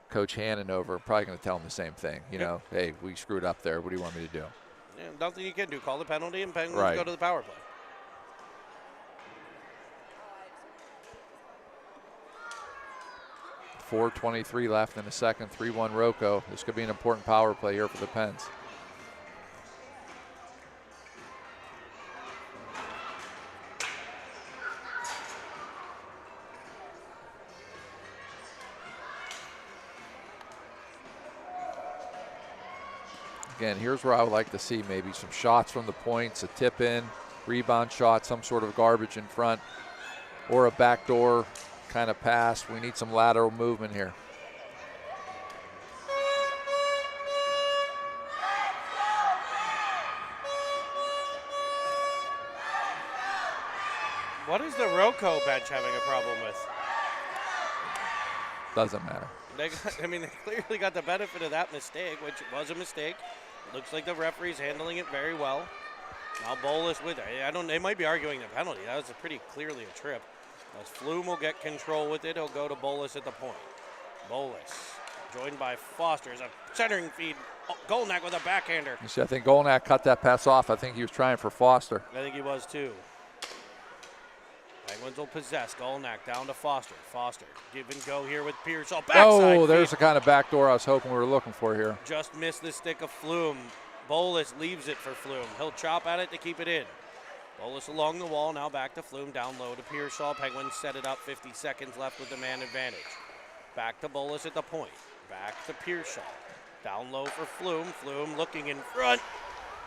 Coach Hannan over, probably going to tell him the same thing. You know, hey, we screwed up there. What do you want me to do? Yeah, nothing you can do. Call the penalty and Penguins Right. go to the power play. .4:23 left in the second, 3-1 Roco. This could be an important power play here for the Pens. Again, here's where I would like to see maybe some shots from the points, a tip in, rebound shot, some sort of garbage in front, or a backdoor kind of pass. We need some lateral movement here. What is the Roco bench having a problem with? Doesn't matter. They clearly got the benefit of that mistake, which was a mistake. Looks like the referee's handling it very well. Now Bolus with it. They might be arguing the penalty. That was pretty clearly a trip. As Flume will get control with it, he'll go to Bolus at the point. Bolus, joined by Foster, is a centering feed. Oh, Golnack with a backhander. You see, I think Golnack cut that pass off. I think he was trying for Foster. I think he was too. Penguins will possess. Golnack down to Foster. Foster, give and go here with Pierce. Oh, backside Oh, there's feed. the kind of backdoor I was hoping we were looking for here. Just missed the stick of Flume. Bolus leaves it for Flume. He'll chop at it to keep it in. Bolus along the wall, now back to Flume, down low to Pearsall. Penguins set it up, 50 seconds left with the man advantage. Back to Bolus at the point. Back to Pearsall. Down low for Flume. Flume looking in front.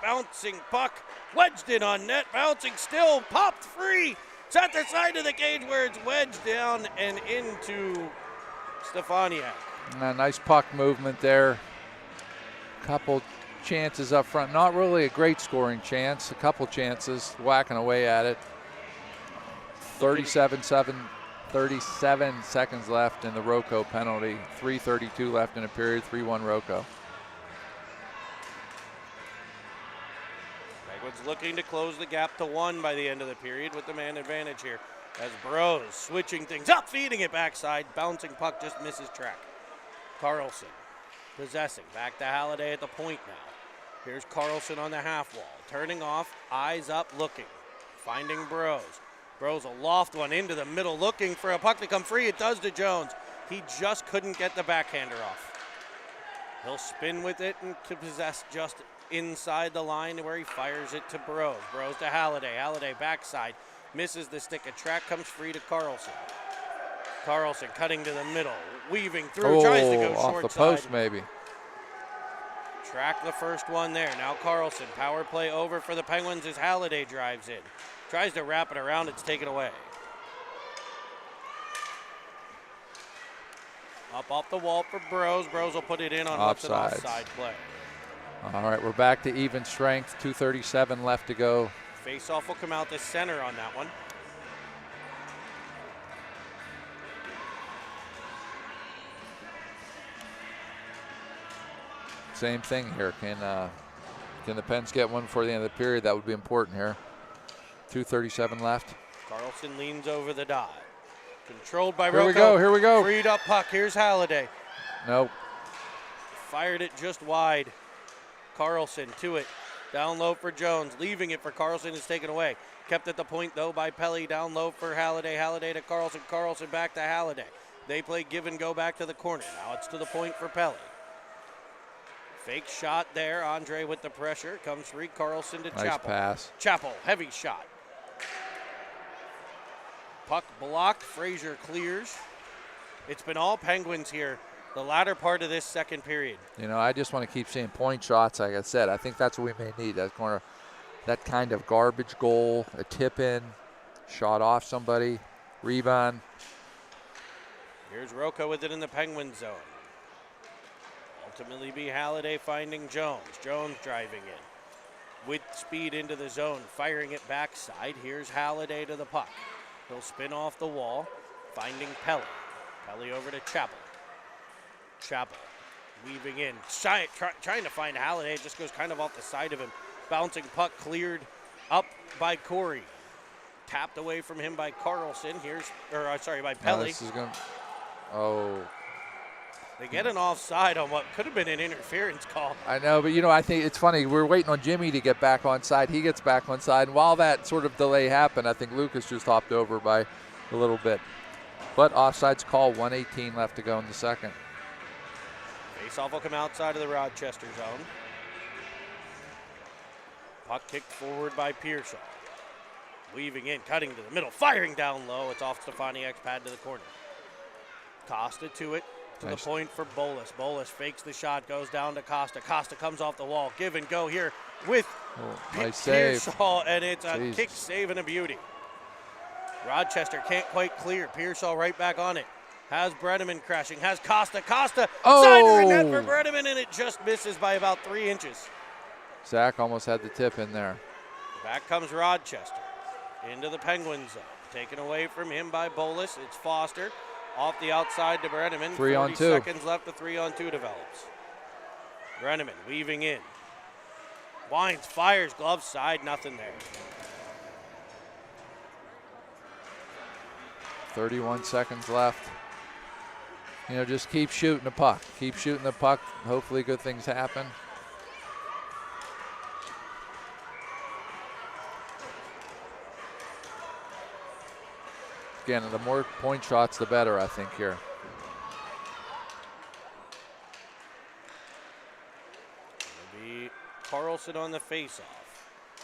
Bouncing puck. Wedged in on net. Bouncing still. Popped free. It's at the side of the cage where it's wedged down and into Stefaniak. Nice puck movement there. Couple chances up front. Not really a great scoring chance. A couple chances, whacking away at it. 37 seconds left in the Roco penalty. 3:32 left in a period. 3-1 Roco. Penguins looking to close the gap to 1 by the end of the period with the man advantage here. As Bros switching things up, feeding it backside. Bouncing puck just misses track. Carlson possessing. Back to Halliday at the point now. Here's Carlson on the half wall. Turning off, eyes up, looking. Finding Bros. Bros a loft one into the middle, looking for a puck to come free. It does to Jones. He just couldn't get the backhander off. He'll spin with it and to possess just inside the line where he fires it to Bros. Bros to Halliday. Halliday backside. Misses the stick. A track comes free to Carlson. Carlson cutting to the middle. Weaving through. Tries to go off short the side. post maybe. Track the first one there. Now Carlson. Power play over for the Penguins as Halliday drives in. Tries to wrap it around. It's taken away. Up off the wall for Bros. Bros will put it in on what's an offside play. All right, we're back to even strength. 2:37 left to go. Face-off will come out to center on that one. Same thing here. Can the Pens get one before the end of the period? That would be important here. 2:37 left. Carlson leans over the dot. Controlled by Roco. Here we go, here we go. Freed up puck. Here's Halliday. Nope. Fired it just wide. Carlson to it. Down low for Jones. Leaving it for Carlson is taken away. Kept at the point, though, by Pelly. Down low for Halliday. Halliday to Carlson. Carlson back to Halliday. They play give and go back to the corner. Now it's to the point for Pelly. Fake shot there. Andre with the pressure. Comes free. Carlson to Nice Chappell. pass. Chappell, heavy shot. Puck blocked. Frazier clears. It's been all Penguins here the latter part of this second period. You know, I just want to keep seeing point shots, like I said. I think that's what we may need. That kind of garbage goal, a tip in, shot off somebody, rebound. Here's Roco with it in the Penguin zone. Ultimately be Halliday finding Jones. Jones driving in. With speed into the zone, firing it backside. Here's Halliday to the puck. He'll spin off the wall, finding Pelly. Pelly over to Chappell. Chappell weaving in, trying to find Halliday. It just goes kind of off the side of him. Bouncing puck cleared up by Corey. Tapped away from him by Carlson. By Pelly. They get an offside on what could have been an interference call. I know, but I think it's funny. We're waiting on Jimmy to get back on side. He gets back on side. And while that sort of delay happened, I think Lucas just hopped over by a little bit. But offside's call, 1:18 left to go in the second. Faceoff will come outside of the Rochester zone. Puck kicked forward by Pearsall. Weaving in, cutting to the middle, firing down low. It's off Stefaniak's pad to the corner. Costa to it. To the point for Bolus. Bolus fakes the shot, goes down to Costa. Costa comes off the wall. Give and go here with nice save. Pearsall, and it's a Jesus. kick save and a beauty. Rochester can't quite clear. Pearsall right back on it. Has Brenneman crashing. Has Costa. Costa side of the net for Brenneman, and it just misses by about 3 inches. Zach almost had the tip in there. Back comes Rochester into the Penguin zone. Taken away from him by Bolus. It's Foster. Off the outside to Brenneman. 3 on 2. 40 seconds left. The 3-on-2 develops. Brenneman weaving in. Wines fires. Glove side. Nothing there. 31 seconds left. You know, just keep shooting the puck. Keep shooting the puck. Hopefully good things happen. Again, the more point shots, the better, I think, here. It'll be Carlson on the faceoff. To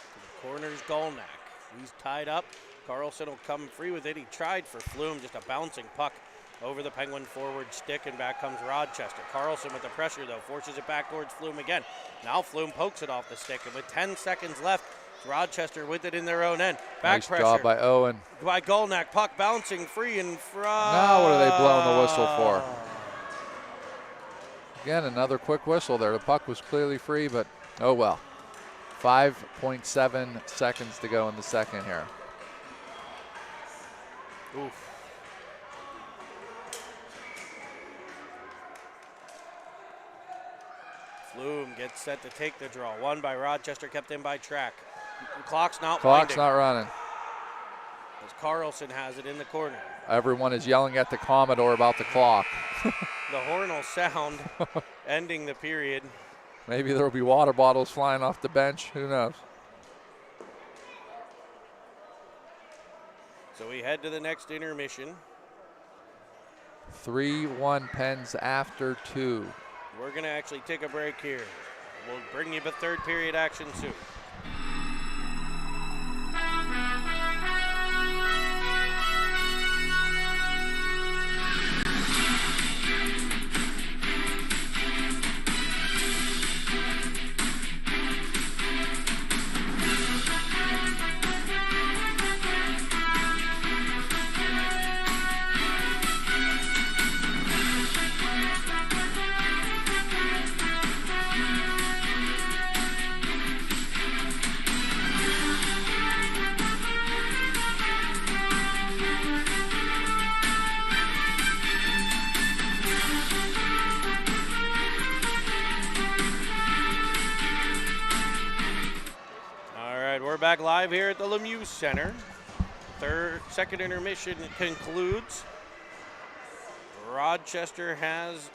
the corner's Golnack. He's tied up. Carlson will come free with it. He tried for Flume, just a bouncing puck over the Penguin forward stick, and back comes Rochester. Carlson with the pressure, though, forces it back towards Flume again. Now Flume pokes it off the stick, and with 10 seconds left, Rochester with it in their own end. Back nice pressure job by Owen. by Golnack. Puck bouncing free in front. Now what are they blowing the whistle for? Again, another quick whistle there. The puck was clearly free, but oh well. 5.7 seconds to go in the second here. Oof. Flume gets set to take the draw. Won by Rochester, kept in by Track. The clock's not Clock's winding. not running. As Carlson has it in the corner. Everyone is yelling at the Commodore about the clock. The horn will sound, ending the period. Maybe there will be water bottles flying off the bench. Who knows? So we head to the next intermission. 3-1 Pens after 2. We're going to actually take a break here. We'll bring you the third period action soon. Back live here at the Lemieux Center. Second intermission concludes. Rochester has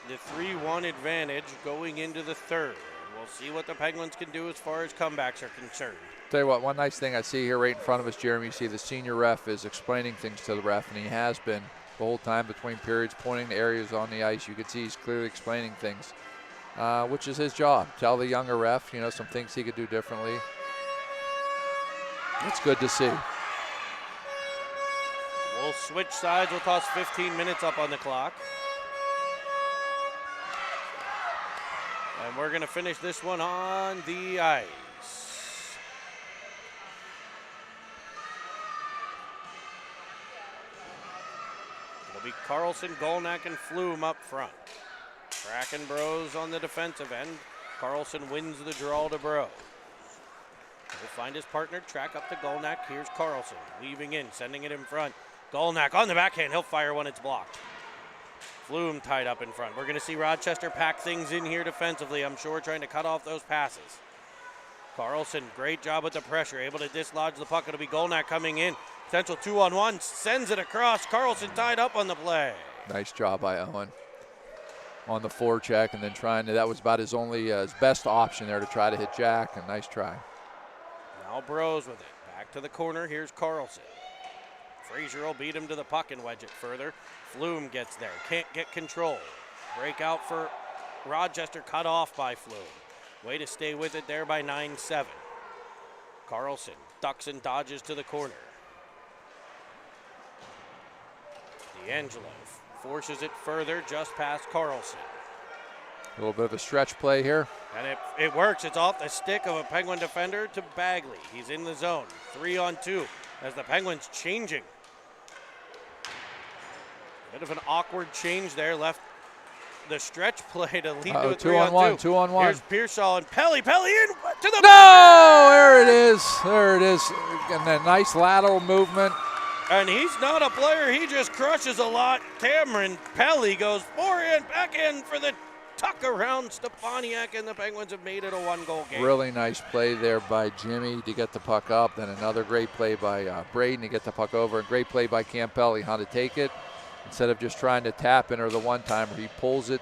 the 3-1 advantage going into the third. We'll see what the Penguins can do as far as comebacks are concerned. Tell you what, one nice thing I see here right in front of us, Jeremy, you see the senior ref is explaining things to the ref, and he has been the whole time between periods, pointing to areas on the ice. You can see he's clearly explaining things. Which is his job. Tell the younger ref, you know, some things he could do differently. It's good to see. We'll switch sides. We'll toss 15 minutes up on the clock. And we're going to finish this one on the ice. It'll be Carlson, Golnack, and Flume up front. Kraken Bros on the defensive end. Carlson wins the draw to Bro. He'll find his partner, track up to Golnack. Here's Carlson, weaving in, sending it in front. Golnack on the backhand. He'll fire when it's blocked. Flume tied up in front. We're going to see Rochester pack things in here defensively, I'm sure, trying to cut off those passes. Carlson, great job with the pressure, able to dislodge the puck. It'll be Golnack coming in. Potential 2-on-1, sends it across. Carlson tied up on the play. Nice job by Owen on the forecheck, and then trying to, that was about his only, his best option there to try to hit Jack, and nice try. Now Bros with it. Back to the corner. Here's Carlson. Frazier will beat him to the puck and wedge it further. Flume gets there. Can't get control. Breakout for Rochester, cut off by Flume. Way to stay with it there by 9-7. Carlson ducks and dodges to the corner. D'Angelo forces it further just past Carlson. A little bit of a stretch play here. And it works. It's off the stick of a Penguin defender to Bagley. He's in the zone. 3-on-2 as the Penguins changing. Bit of an awkward change there. Left the stretch play to lead to a 3-on-2. 2-on-1. Here's Pearsall and Pelly. Pelly in to the No! There it is. There it is. And a nice lateral movement. And he's not a player. He just crushes a lot. Cameron Pelly goes forehand, backhand for the tuck around Stefaniak, and the Penguins have made it a 1-goal game. Really nice play there by Jimmy to get the puck up. Then another great play by Braden to get the puck over. And great play by Campelli, how to take it. Instead of just trying to tap in or the one-timer, he pulls it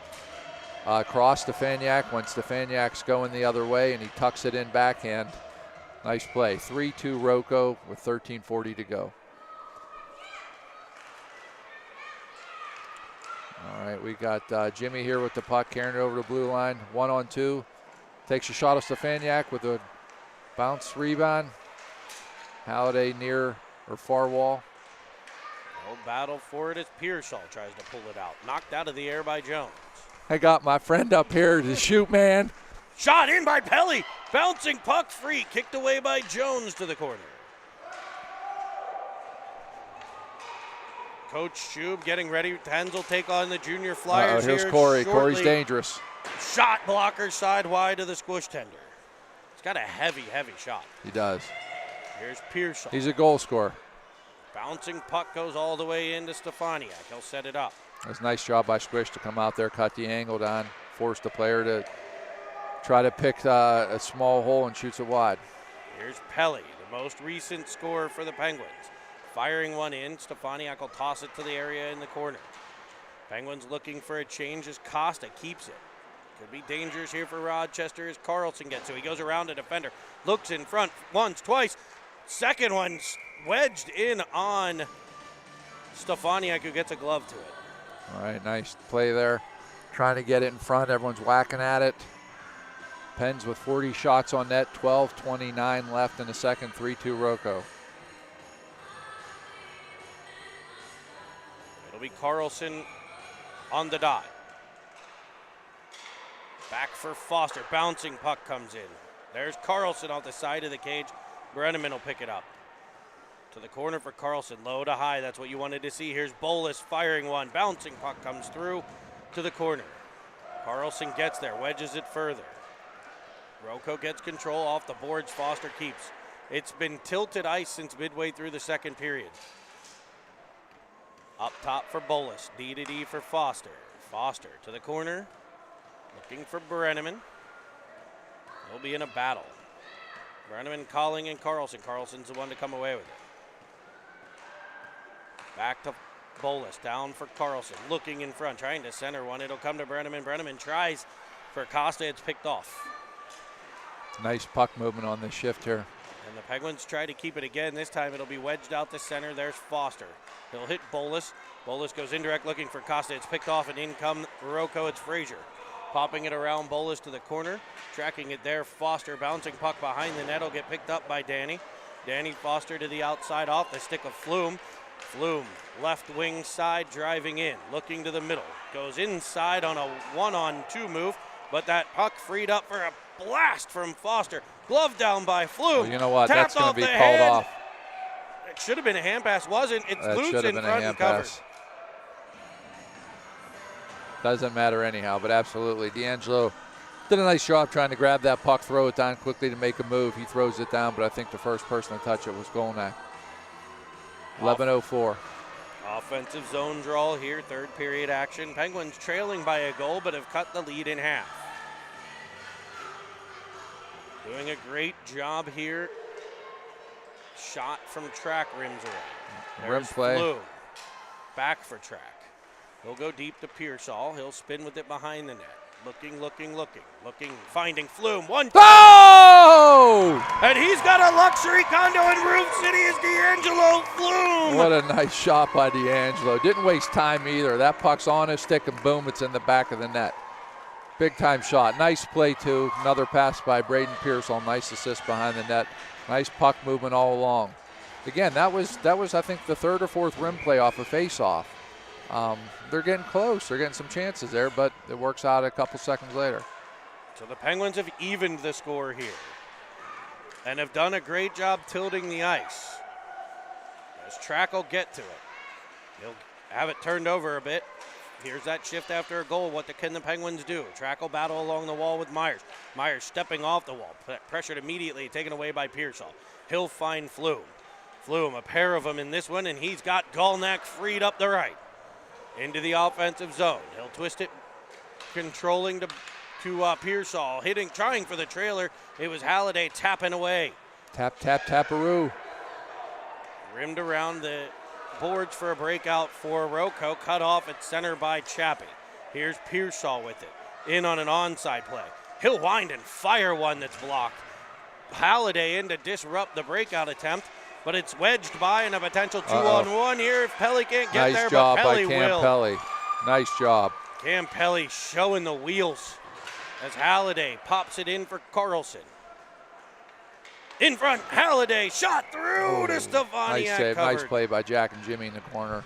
across Stefaniak when Stefaniak's going the other way, and he tucks it in backhand. Nice play. 3-2 Roco with 13:40 to go. All right, we got Jimmy here with the puck, carrying it over the blue line. 1-on-2. Takes a shot of Stefaniak with a bounce rebound. Halliday near or far wall. No battle for it as Pearsall tries to pull it out. Knocked out of the air by Jones. I got my friend up here to shoot, man. Shot in by Pelly. Bouncing puck free. Kicked away by Jones to the corner. Coach Schub getting ready. Tens will take on the junior Flyers here's here Corey. shortly. Corey's dangerous. Shot blocker side wide to the squish tender. He's got a heavy shot. He does. Here's Pearsall. He's a goal scorer. Bouncing puck goes all the way into Stefaniak. He'll set it up. That's a nice job by Squish to come out there, cut the angle down, force the player to try to pick a small hole and shoots it wide. Here's Pelly, the most recent scorer for the Penguins. Firing one in, Stefaniak will toss it to the area in the corner. Penguins looking for a change as Costa keeps it. Could be dangerous here for Rochester as Carlson gets to. He goes around a defender, looks in front once, twice. Second one's wedged in on Stefaniak, who gets a glove to it. All right, nice play there. Trying to get it in front. Everyone's whacking at it. Pens with 40 shots on net, 12:29 left in the second, 3-2 Roco. It'll be Carlson on the dot. Back for Foster. Bouncing puck comes in. There's Carlson off the side of the cage. Brenneman will pick it up. To the corner for Carlson. Low to high. That's what you wanted to see. Here's Bolus firing one. Bouncing puck comes through to the corner. Carlson gets there. Wedges it further. Roco gets control off the boards. Foster keeps. It's been tilted ice since midway through the second period. Up top for Bolus. D-to-D for Foster. Foster to the corner. Looking for Brenneman. They'll be in a battle. Brenneman calling in Carlson. Carlson's the one to come away with it. Back to Bolus. Down for Carlson. Looking in front. Trying to center one. It'll come to Brenneman. Brenneman tries for Costa. It's picked off. Nice puck movement on this shift here. And the Penguins try to keep it again. This time it'll be wedged out the center. There's Foster. He'll hit Bolus. Bolus goes indirect looking for Costa. It's picked off and in come Roco. It's Frazier. Popping it around Bolus to the corner. Tracking it there. Foster bouncing puck behind the net. Will get picked up by Danny. Danny Foster to the outside off the stick of Flume. Flume left wing side driving in. Looking to the middle. Goes inside on a 1-on-2 move. But that puck freed up for a blast from Foster. Glove down by Flume. Well, you know what? Tapped That's going to be the called hand. off. It should have been a hand pass. Wasn't. It's That loose should have in been a front hand and covered. pass. Doesn't matter anyhow, but absolutely. D'Angelo did a nice job trying to grab that puck, throw it down quickly to make a move. He throws it down, but I think the first person to touch it was Golnak. 11:04. Offensive zone draw here, third period action. Penguins trailing by a goal, but have cut the lead in half. Doing a great job here. Shot from track rims away. Rim play. Flume. Back for track. He'll go deep to Pearsall. He'll spin with it behind the net. Looking, finding Flume. One. Oh! And he's got a luxury condo in Roof City as D'Angelo Flume. What a nice shot by D'Angelo. Didn't waste time either. That puck's on his stick and boom, it's in the back of the net. Big time shot. Nice play too. Another pass by Braden Pearsall. Nice assist behind the net. Nice puck movement all along. Again, that was I think the third or fourth rim play off a face-off. they're getting close. They're getting some chances there, but it works out a couple seconds later. So the Penguins have evened the score here and have done a great job tilting the ice. As Track will get to it. He'll have it turned over a bit. Here's that shift after a goal. What can the Penguins do? Track will battle along the wall with Myers. Myers stepping off the wall. Pressured immediately, taken away by Pearsall. He'll find Flume. Flume, a pair of them in this one, and he's got Galnack freed up the right. Into the offensive zone. He'll twist it, controlling to Pearsall. Hitting, trying for the trailer. It was Halliday tapping away. Tap, tap, taparoo. Rimmed around the boards for a breakout for Roco. Cut off at center by Chappie. Here's Pearsall with it. In on an onside play. He'll wind and fire one that's blocked. Halliday in to disrupt the breakout attempt, but it's wedged by and a potential 2-on-1 here if Pelly can't get there, but Pelly will. Nice job by Cam Pelly. Nice job. Cam Pelly showing the wheels as Halliday pops it in for Carlson. In front, Halliday, shot through to Stefaniak. Nice save, covered. nice play by Jack and Jimmy in the corner.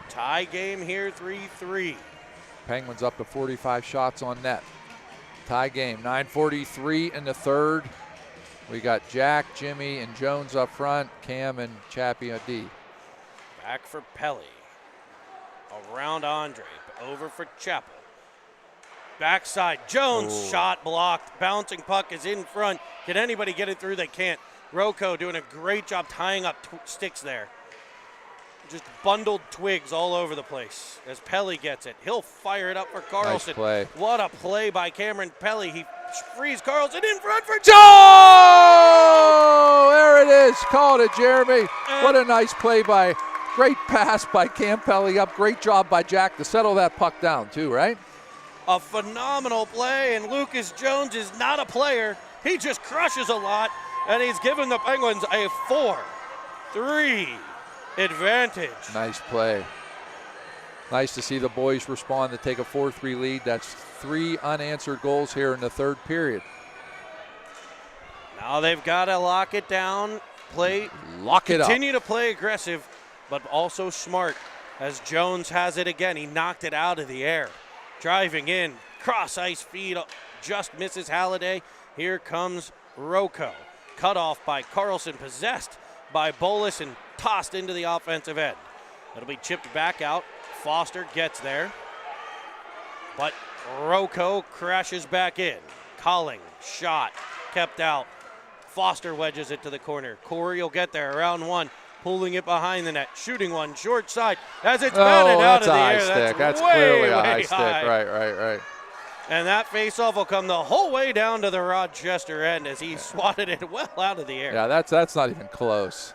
Tie game here, 3-3. Penguins up to 45 shots on net. Tie game, 9:43 in the third. We got Jack, Jimmy, and Jones up front. Cam and Chappie on D. Back for Pelly. Around Andre, over for Chappell. Backside, Jones, shot blocked. Bouncing puck is in front. Can anybody get it through? They can't. Roco doing a great job tying up sticks there. Just bundled twigs all over the place as Pelly gets it. He'll fire it up for Carlson. Nice play. What a play by Cameron Pelly. He frees Carlson in front for Joe! There it is. Called it, Jeremy. What a nice play by, great pass by Cam Pelly up. Great job by Jack to settle that puck down too, right? A phenomenal play, and Lucas Jones is not a player. He just crushes a lot, and he's given the Penguins a 4-3 advantage. Nice play. Nice to see the boys respond to take a 4-3 lead. That's 3 unanswered goals here in the third period. Now they've got to lock it down, continue to play aggressive, but also smart as Jones has it again. He knocked it out of the air. Driving in, cross ice feed, just misses Halliday. Here comes Roco. Cut off by Carlson, possessed by Bolus and tossed into the offensive end. It'll be chipped back out. Foster gets there, but Roco crashes back in. Colling, shot, kept out. Foster wedges it to the corner. Corey will get there, around one. Pulling it behind the net, shooting one short side as it's batted out of the air. That's way, clearly a way high stick. high. Right. And that faceoff will come the whole way down to the Rochester end as he swatted it well out of the air. Yeah, that's not even close.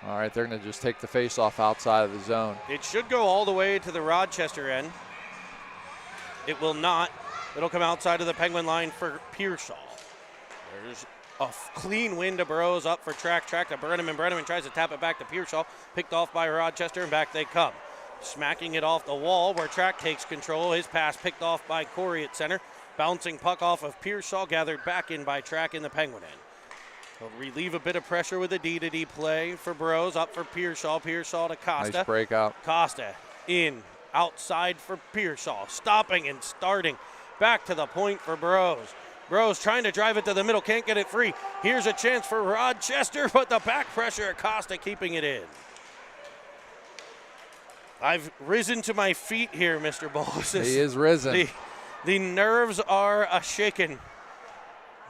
All right, they're going to just take the faceoff outside of the zone. It should go all the way to the Rochester end. It will not. It'll come outside of the Penguin line for Pearsall. There's a clean win to Burrows, up for Track to Brenneman. Brenneman tries to tap it back to Pearsall. Picked off by Rochester, and back they come. Smacking it off the wall where Track takes control. His pass picked off by Corey at center. Bouncing puck off of Pearsall, gathered back in by Track in the Penguin end. He'll relieve a bit of pressure with a D-to-D play for Burrows. Up for Pearsall. Pearsall to Costa. Nice breakout. Costa in, outside for Pearsall. Stopping and starting. Back to the point for Burrows. Burrows trying to drive it to the middle, can't get it free. Here's a chance for Rochester, but the back pressure, Costa keeping it in. I've risen to my feet here, Mr. Bowles. He is risen. The nerves are shaken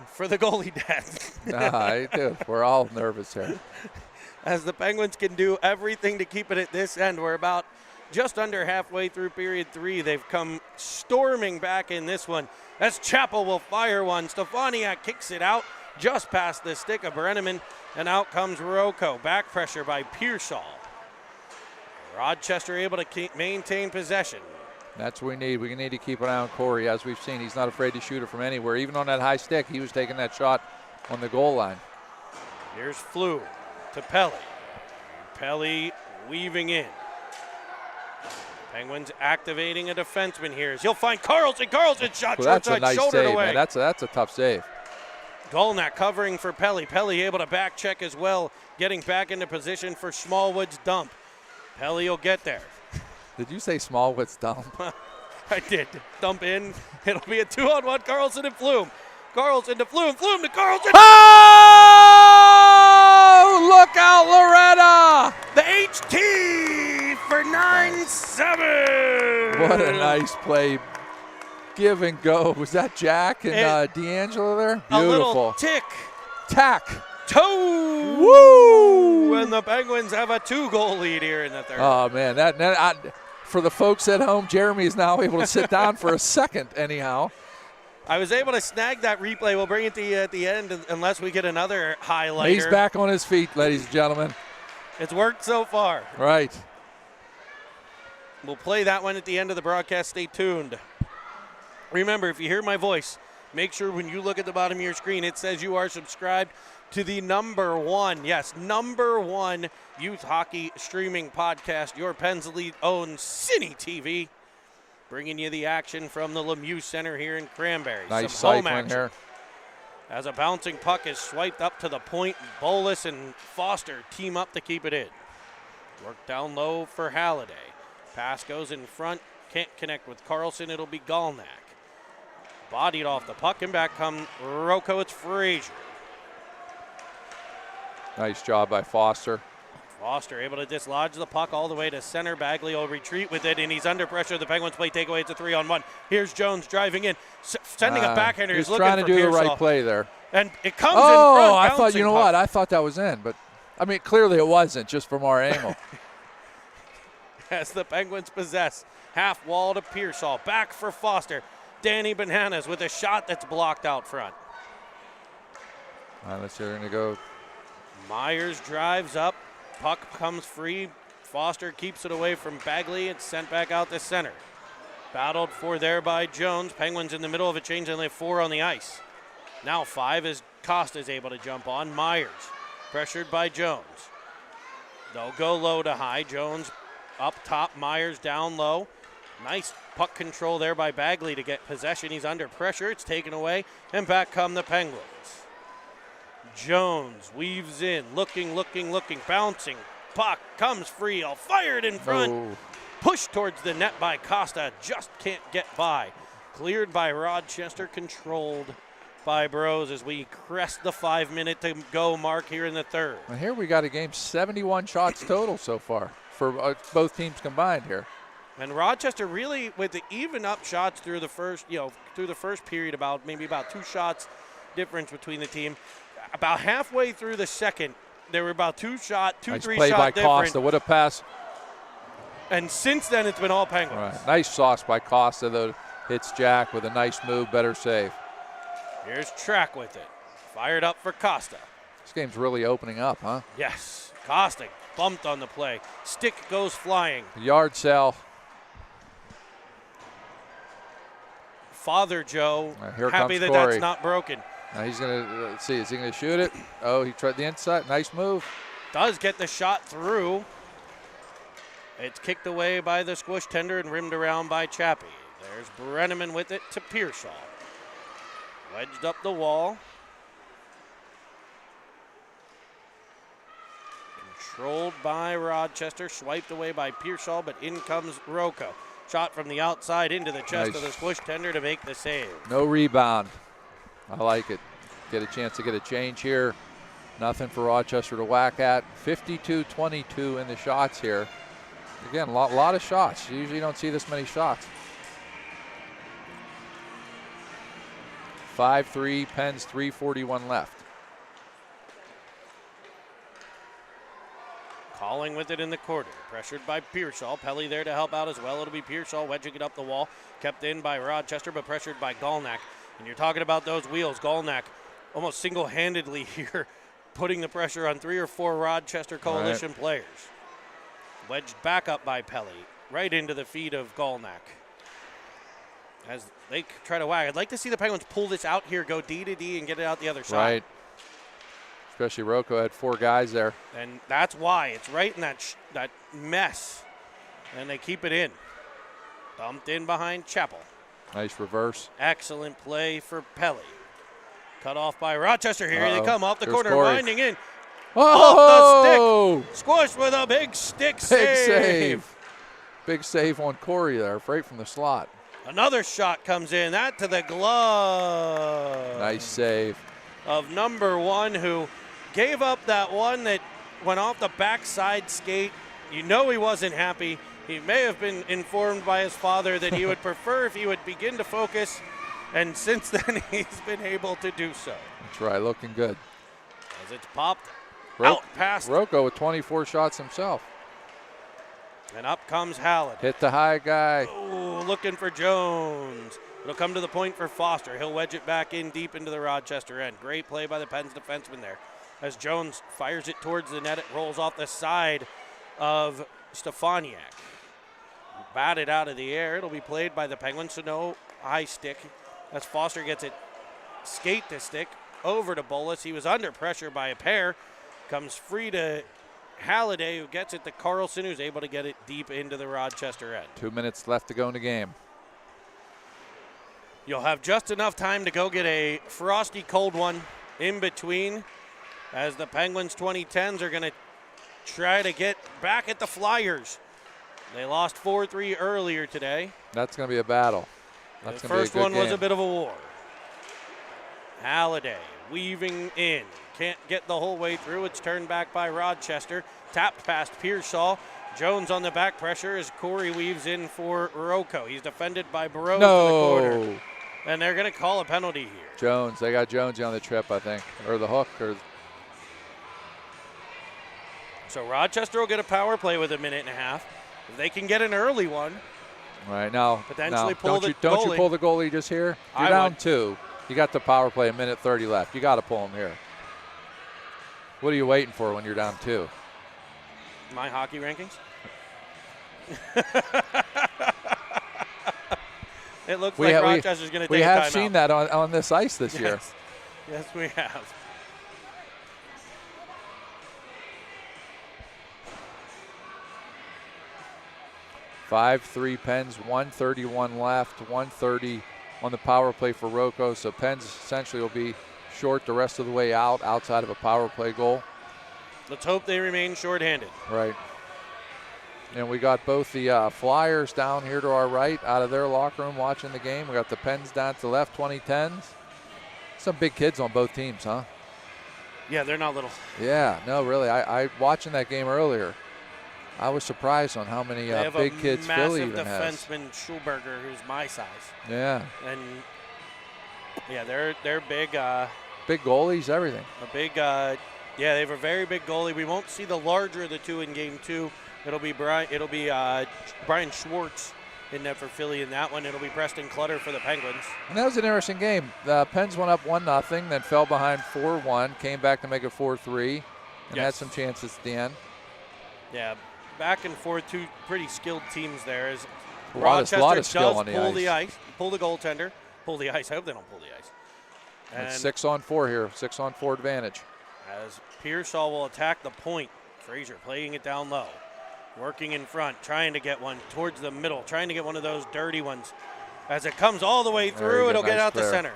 for the goalie dad. Dude, we're all nervous here. As the Penguins can do everything to keep it at this end. We're about just under halfway through period 3. They've come storming back in this one as Chappell will fire one. Stefaniak kicks it out just past the stick of Brenneman, and out comes Roco. Back pressure by Pearsall. Rochester able to maintain possession. That's what we need. We need to keep an eye on Corey. As we've seen, he's not afraid to shoot it from anywhere. Even on that high stick, he was taking that shot on the goal line. Here's Flew to Pelly. Pelly weaving in. Penguins activating a defenseman here. He'll find Carlson. Carlson shot Well, that's a short side, nice shouldered save, away. man. That's a tough save. Golnak covering for Pelly. Pelly able to back check as well, getting back into position for Smallwood's dump. Pelly will get there. Did you say Smallwood's dump? I did. Dump in. It'll be a 2-on-1. Carlson and Flume. Carlson to Flume. Flume to Carlson. Oh! Look out, Loretta! The HT for 9-7. What a nice play. Give and go. Was that Jack and D'Angelo there? A little Beautiful. tick. Tack. Toe. Woo! And the Penguins have a 2-goal lead here in the third. Oh, man. For the folks at home, Jeremy is now able to sit down for a second anyhow. I was able to snag that replay. We'll bring it to you at the end unless we get another highlighter. He's back on his feet, ladies and gentlemen. It's worked so far. Right. We'll play that one at the end of the broadcast. Stay tuned. Remember, if you hear my voice, make sure when you look at the bottom of your screen, it says you are subscribed to the #1, yes, #1 youth hockey streaming podcast, your Pensley owned Cine TV, bringing you the action from the Lemieux Center here in Cranberry. Nice Some home cycling action. here. As a bouncing puck is swiped up to the point, Bolus and Foster team up to keep it in. Work down low for Halliday. Pass goes in front, can't connect with Carlson, it'll be Golnak. Bodied off the puck, and back come Roco, it's Frazier. Nice job by Foster. Foster able to dislodge the puck all the way to center. Bagley will retreat with it, and he's under pressure. The Penguins play takeaway. It's a 3-on-1. Here's Jones driving in, sending a backhander. He's looking trying to for do the Pearsall. right play there. And it comes in Oh, front. I thought, you know puck. what? I thought that was in, but I mean, clearly it wasn't, just from our angle. As the Penguins possess. Half wall to Pearsall. Back for Foster. Danny Bananas with a shot that's blocked out front. All right, let's see. We're going to go. Myers drives up. Puck comes free. Foster keeps it away from Bagley. It's sent back out to center. Battled for there by Jones. Penguins in the middle of a change, and they have 4 on the ice. Now 5 as Costa's able to jump on. Myers pressured by Jones. They'll go low to high. Jones up top. Myers down low. Nice puck control there by Bagley to get possession. He's under pressure. It's taken away, and back come the Penguins. Jones weaves in, looking, bouncing. Puck comes free. I'll fire it in front. Oh. Pushed towards the net by Costa. Just can't get by. Cleared by Rochester. Controlled by Bros as we crest the 5-minute to go mark here in the third. And here we got a game, 71 shots total so far for both teams combined here. And Rochester really, with the even up shots through the first, period, maybe about 2 shots difference between the team. About halfway through the second, there were about 2 shot, 2-3 Nice shot play by difference. Costa. What a pass. And since then, it's been all Penguins. Right. Nice sauce by Costa, though. Hits Jack with a nice move, better save. Here's Track with it. Fired up for Costa. This game's really opening up, huh? Yes. Costa bumped on the play. Stick goes flying. Yard sale. Father Joe, Here happy comes that Corey. that's not broken. Now he's going to, let's see, is he going to shoot it? Oh, he tried the inside. Nice move. Does get the shot through. It's kicked away by the squish tender and rimmed around by Chappie. There's Brenneman with it to Pearsall. Wedged up the wall. Controlled by Rochester, swiped away by Pearsall, but in comes Roco. Shot from the outside into the chest of the squish tender to make the save. No rebound. I like it. Get a chance to get a change here. Nothing for Rochester to whack at. 52-22 in the shots here. Again, a lot of shots. You usually don't see this many shots. 5-3, Pens 3:41 left. Calling with it in the corner. Pressured by Pearsall. Pelly there to help out as well. It'll be Pearsall wedging it up the wall. Kept in by Rochester, but pressured by Golnak. And you're talking about those wheels. Golnak almost single-handedly here putting the pressure on 3 or 4 Rochester Coalition players. Wedged back up by Pelly. Right into the feet of Golnak. As they try to whack. I'd like to see the Penguins pull this out here, go D to D and get it out the other side. Right. Especially Roco had 4 guys there. And that's why. It's right in that mess. And they keep it in. Dumped in behind Chapel. Nice reverse. Excellent play for Pelly. Cut off by Rochester. Here they come off the Here's corner, Corey. winding in. Oh! Off the stick. Squished with a big stick Big save. Big save on Corey there, right from the slot. Another shot comes in. That to the glove. Nice save. Of number 1, who gave up that one that went off the backside skate. You know he wasn't happy. He may have been informed by his father that he would prefer if he would begin to focus, and since then he's been able to do so. That's right, looking good. As it's popped out past. Roco with 24 shots himself. And up comes Hallen. Hit the high guy. Oh, looking for Jones. It'll come to the point for Foster. He'll wedge it back in deep into the Rochester end. Great play by the Pens defenseman there. As Jones fires it towards the net, it rolls off the side of Stefaniak. Batted out of the air. It'll be played by the Penguins, so no high stick. As Foster gets it skate to stick over to Bolus. He was under pressure by a pair. Comes free to Halliday, who gets it to Carlson, who's able to get it deep into the Rochester end. 2 minutes left to go in the game. You'll have just enough time to go get a frosty cold one in between, as the Penguins 2010s are going to try to get back at the Flyers. They lost 4-3 earlier today. That's going to be a battle. That's the going to be a first good one game. was a bit of a war. Halliday weaving in. Can't get the whole way through. It's turned back by Rochester. Tapped past Pearsall. Jones on the back pressure as Corey weaves in for Roco. He's defended by Burrows in the corner. And they're going to call a penalty here. Jones. They got Jonesy on the trip, I think. Or the hook. So Rochester will get a power play with a minute and a half. If they can get an early one. Right now, Potentially pull don't the you, don't goalie. you pull the goalie just here? You're I down would. 2. You got the power play, a minute 30 left. You got to pull him here. What are you waiting for when you're down 2? My hockey rankings? It looks like Rochester's going to take a timeout. We have seen that on this ice this year. Yes, we have. Five, 3 Pens, 1:31 left, 1:30 on the power play for Roco. So Pens essentially will be short the rest of the way out, outside of a power play goal. Let's hope they remain shorthanded. Right. And we got both the Flyers down here to our right out of their locker room watching the game. We got the Pens down to the left, 2010s. Some big kids on both teams, huh? Yeah, they're not little. Yeah, no, really. I watching that game earlier, I was surprised on how many big kids Philly even has. They have a massive defenseman, Schulberger, who's my size. Yeah. And, yeah, they're big. Big goalies, everything. A big, yeah, they have a very big goalie. We won't see the larger of the two in game 2. It'll be Brian Schwartz in net for Philly in that one. It'll be Preston Clutter for the Penguins. And that was an interesting game. The Pens went up 1-0, then fell behind 4-1, came back to make it 4-3, and had some chances at the end. Yeah, back and forth, two pretty skilled teams there. As A lot of skill on the pull ice. the ice, pull the goaltender, pull the ice. I hope they don't pull the ice. And It's 6-on-4 here, 6-on-4 advantage. as Pearsall will attack the point, Frazier playing it down low. Working in front, trying to get one towards the middle, trying to get one of those dirty ones. As it comes all the way through, it'll get out the center.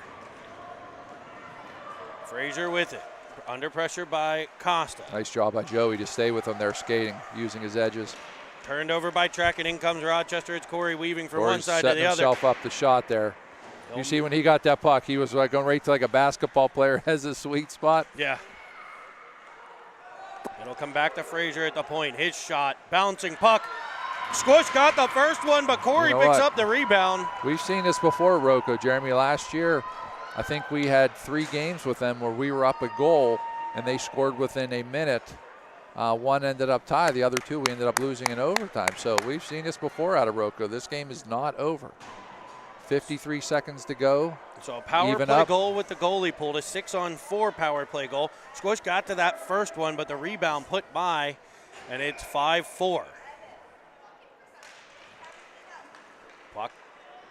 Frazier with it, under pressure by Costa. Nice job by Joey to stay with him there skating, using his edges. Turned over by Track, and in comes Rochester. It's Corey weaving from one Corey's side to setting the other. himself up the shot there. You see when he got that puck, he was like going right to like a basketball player has a sweet spot. Yeah. It'll come back to Frazier at the point. His shot, bouncing puck. Squish got the first one, but Corey picks up the rebound. We've seen this before, Roco. Jeremy, last year, I think we had 3 games with them where we were up a goal and they scored within a minute. One ended up tied. The other 2 we ended up losing in overtime. So we've seen this before out of Roco. This game is not over. 53 seconds to go. So a power play goal with the goalie pulled, a 6-on-4 power play goal. Squish got to that first one, but the rebound put by, and it's 5-4. Puck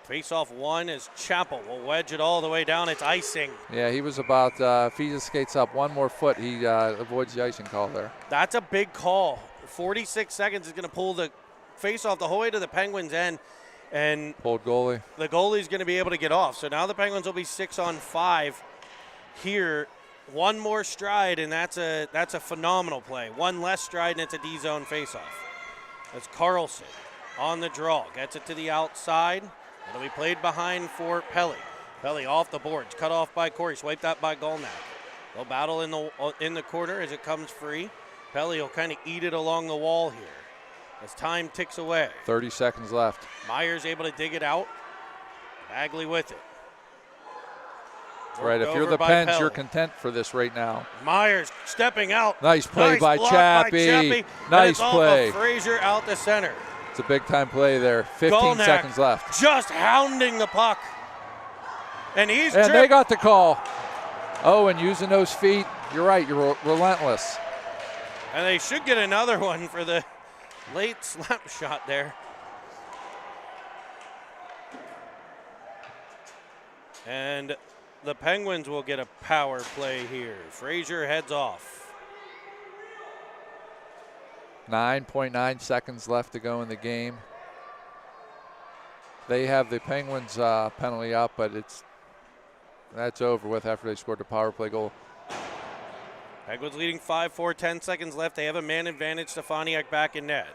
face-off one as Chappell will wedge it all the way down. It's icing. Yeah, he was about, if he just skates up 1 more foot, he avoids the icing call there. That's a big call. 46 seconds is going to pull the face-off the whole way to the Penguins' end. And Pulled goalie. the goalie's going to be able to get off. So now the Penguins will be 6-on-5 here. One more stride, and that's a phenomenal play. One less stride, and it's a D-zone faceoff. That's Carlson on the draw. Gets it to the outside. It'll be played behind for Pelly. Pelly off the boards, cut off by Corey, swiped out by Golnack. They'll battle in the corner as it comes free. Pelly will kind of eat it along the wall here as time ticks away. 30 seconds left. Myers able to dig it out. Bagley with it. That's right. If Worked you're over the by Pens, Pelly. you're content for this right now. Myers stepping out. Nice play by block Chappie. And Nice it's off play. of Frazier out the center. It's a big time play there. 15 Golnack seconds left. just hounding the puck. And he's And they tripped. got the call. Oh, and using those feet, you're right, you're relentless. And they should get another one for the late slap shot there. And the Penguins will get a power play here. Frazier heads off. 9.9 seconds left to go in the game. They have the Penguins penalty up, but that's over with after they scored the power play goal. Penguins leading 5-4, 10 seconds left. They have a man advantage. Stefaniak back in net.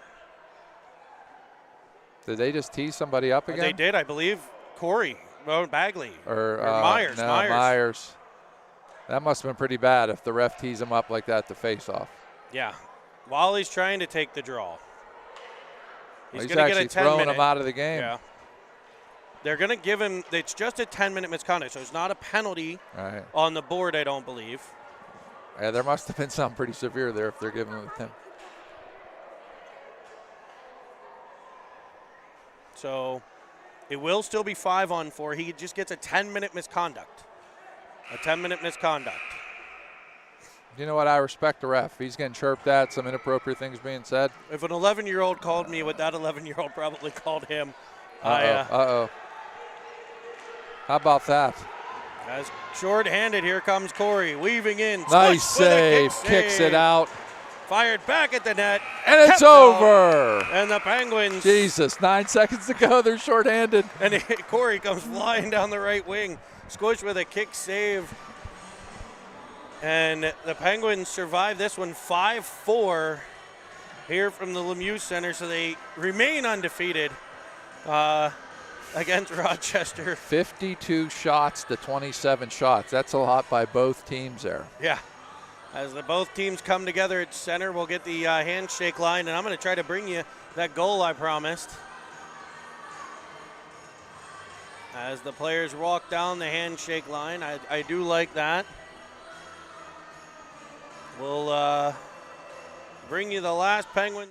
Did they just tee somebody up again? They did, I believe. Corey, Bagley, Or Myers. No, Myers. That must have been pretty bad if the ref tees him up like that to face off. Yeah. Wally's trying to take the draw. He's going to actually get a 10 throwing minute. him out of the game. Yeah. They're going to give him, it's just a 10-minute misconduct, so it's not a penalty Right. on the board, I don't believe. Yeah, there must have been something pretty severe there if they're giving him a 10. So it will still be 5-on-4. He just gets a 10-minute misconduct. A 10-minute misconduct. You know what? I respect the ref. He's getting chirped at, some inappropriate things being said. If an 11-year-old called me what that 11-year-old probably called him, Uh-oh. How about that? as short-handed, here comes Corey, weaving in. Nice Swish with a save. Kicks it out. Fired back at the net. And it's kept off. over. And the Penguins. Jesus, 9 seconds to go. They're shorthanded. And Corey comes flying down the right wing. Squish with a kick save. And the Penguins survive this one 5-4 here from the Lemieux Center. So they remain undefeated against Rochester. 52 shots to 27 shots. That's a lot by both teams there. Yeah. As both teams come together at center, we'll get the handshake line. And I'm going to try to bring you that goal I promised. As the players walk down the handshake line, I do like that. We'll bring you the last Penguin.